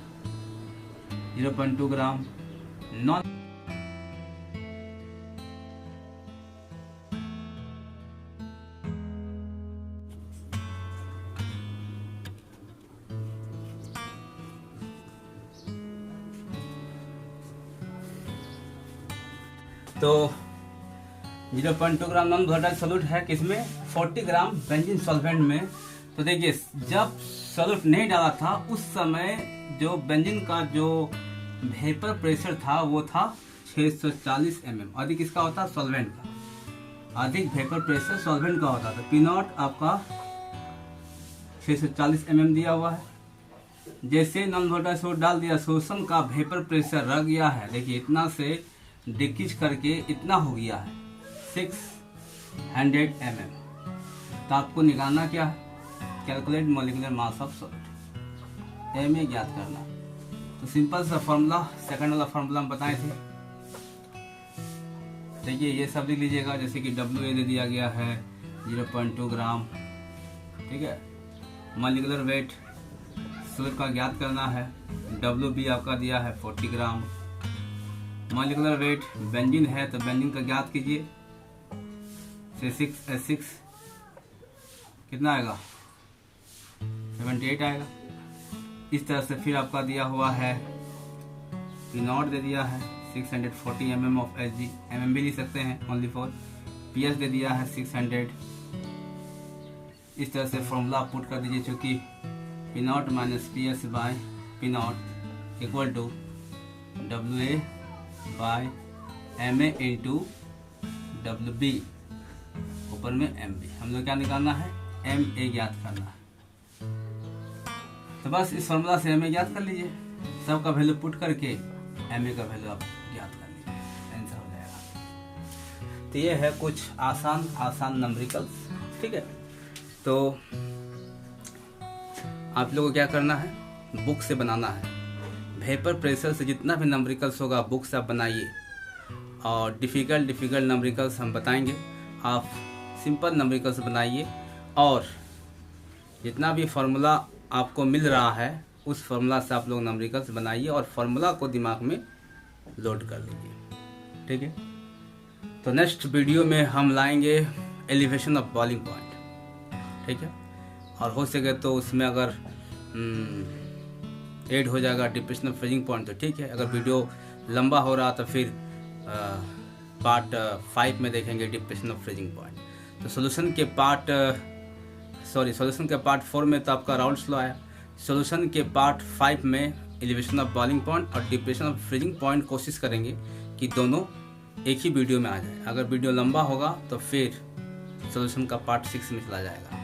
0.2 ग्राम नॉन तो 0.2 ग्राम नॉन वोलेटाइल सॉल्यूट है किसमें 40 ग्राम बेंजीन सॉल्वेंट में। तो देखिए जब सॉल्यूट नहीं डाला था उस समय जो बेंजीन का जो वेपर प्रेशर था वो था 640 mm, अधिक किसका होता सॉल्वेंट का, अधिक वेपर प्रेशर सॉल्वेंट का होता था। P0 आपका 640 mm दिया हुआ है। जैसे नॉन वोलेटाइल सॉल्यूट डाल दिया, सोल्यूशन का वेपर प्रेशर रह गया है, देखिए इतना से डिक्रीज करके इतना हो गया है 600 mm। तो आपको निकालना क्या है, calculate molecular mass of solute, MA ज्ञात करना। तो सिंपल सा फॉर्मूला, सेकंड वाला फॉर्मूला हम बताए थे। देखिए ये सब लिख लीजिएगा, जैसे कि WA दे दिया गया है 0.2 ग्राम, ठीक है। मॉलिक्यूलर वेट सॉल्यूट का ज्ञात करना है, WB आपका दिया है 40 ग्राम। मॉलिक्यूलर वेट बेंजीन है तो बेंजीन का ज्ञात कीजिए, C6H6 कितना आएगा 78 आएगा। इस तरह से फिर आपका दिया हुआ है P0 दे दिया है 640 mm ऑफ Hg, mm भी लिख सकते हैं ओनली फॉर। PS दे दिया है 600। इस तरह से फॉर्मूला पुट कर दीजिए, चूंकि P0 minus PS by P0 equal to WA by MA into WB, ऊपर में MB। हम लोग क्या निकालना है, MA ज्ञात करना है। तो बस इस फॉर्मूला से MA ज्ञात कर लीजिए, सबका वैल्यू पुट करके MA का वैल्यू आप ज्ञात कर लीजिए, आंसर हो जाएगा। तो ये है कुछ आसान नंबरिकल्स, ठीक है। तो आप लोगों को क्या करना है, बुक से बनाना है। वेपर प्रेशर से जितना भी नंबरिकल्स होगा बुक से आप बनाइए, और डिफ़िकल्ट नंबरिकल्स हम बताएंगे, आप सिंपल नंबरिकल्स बनाइए। और जितना भी फार्मूला आपको मिल रहा है उस फार्मूला से आप लोग नंबरिकल्स बनाइए और फार्मूला को दिमाग में लोड कर लीजिए, ठीक है। तो नेक्स्ट वीडियो में हम लाएंगे एलिवेशन ऑफ बॉइलिंग पॉइंट, ठीक है। और हो सके तो उसमें अगर ऐड हो जाएगा डिप्रेशन ऑफ फ्रीजिंग पॉइंट तो ठीक है। अगर वीडियो लंबा हो रहा तो फिर पार्ट 5 में देखेंगे डिप्रेशन ऑफ फ्रीजिंग पॉइंट। तो सॉल्यूशन के पार्ट 4 में तो आपका राउंड स्लो आया, सॉल्यूशन के पार्ट 5 में एलिवेशन ऑफ बॉइलिंग पॉइंट और डिप्रेशन ऑफ फ्रीजिंग पॉइंट कोशिश करेंगे कि दोनों एक ही वीडियो में आ जाए। अगर वीडियो लंबा होगा तो फिर सोल्यूशन का पार्ट 6 में चला जाएगा।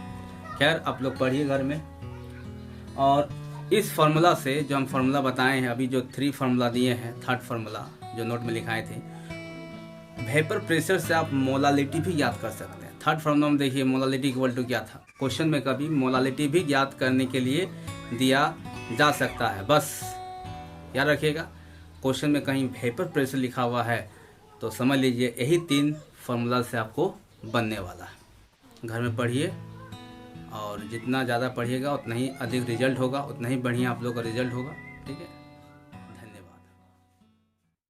खैर आप लोग पढ़िए घर में। और इस फार्मूला से जो हम फार्मूला बताए हैं, अभी जो 3 फार्मूला दिए हैं, थर्ड फार्मूला जो नोट में लिखाए थे, वेपर प्रेशर से आप मोलालिटी भी याद कर सकते हैं। थर्ड फार्मूला में देखिए मोलालिटी इक्वल टू क्या था। क्वेश्चन में कभी मोलालिटी भी याद करने के लिए दिया जा सकता है, बस याद रखिएगा। क्वेश्चन में कहीं वेपर प्रेशर लिखा हुआ है तो समझ लीजिए यही 3 फार्मूला से आपको बनने वाला है। घर में पढ़िए और जितना ज़्यादा पढ़िएगा उतना ही अधिक रिजल्ट होगा, उतना ही बढ़िया आप लोग का रिजल्ट होगा। ठीक है।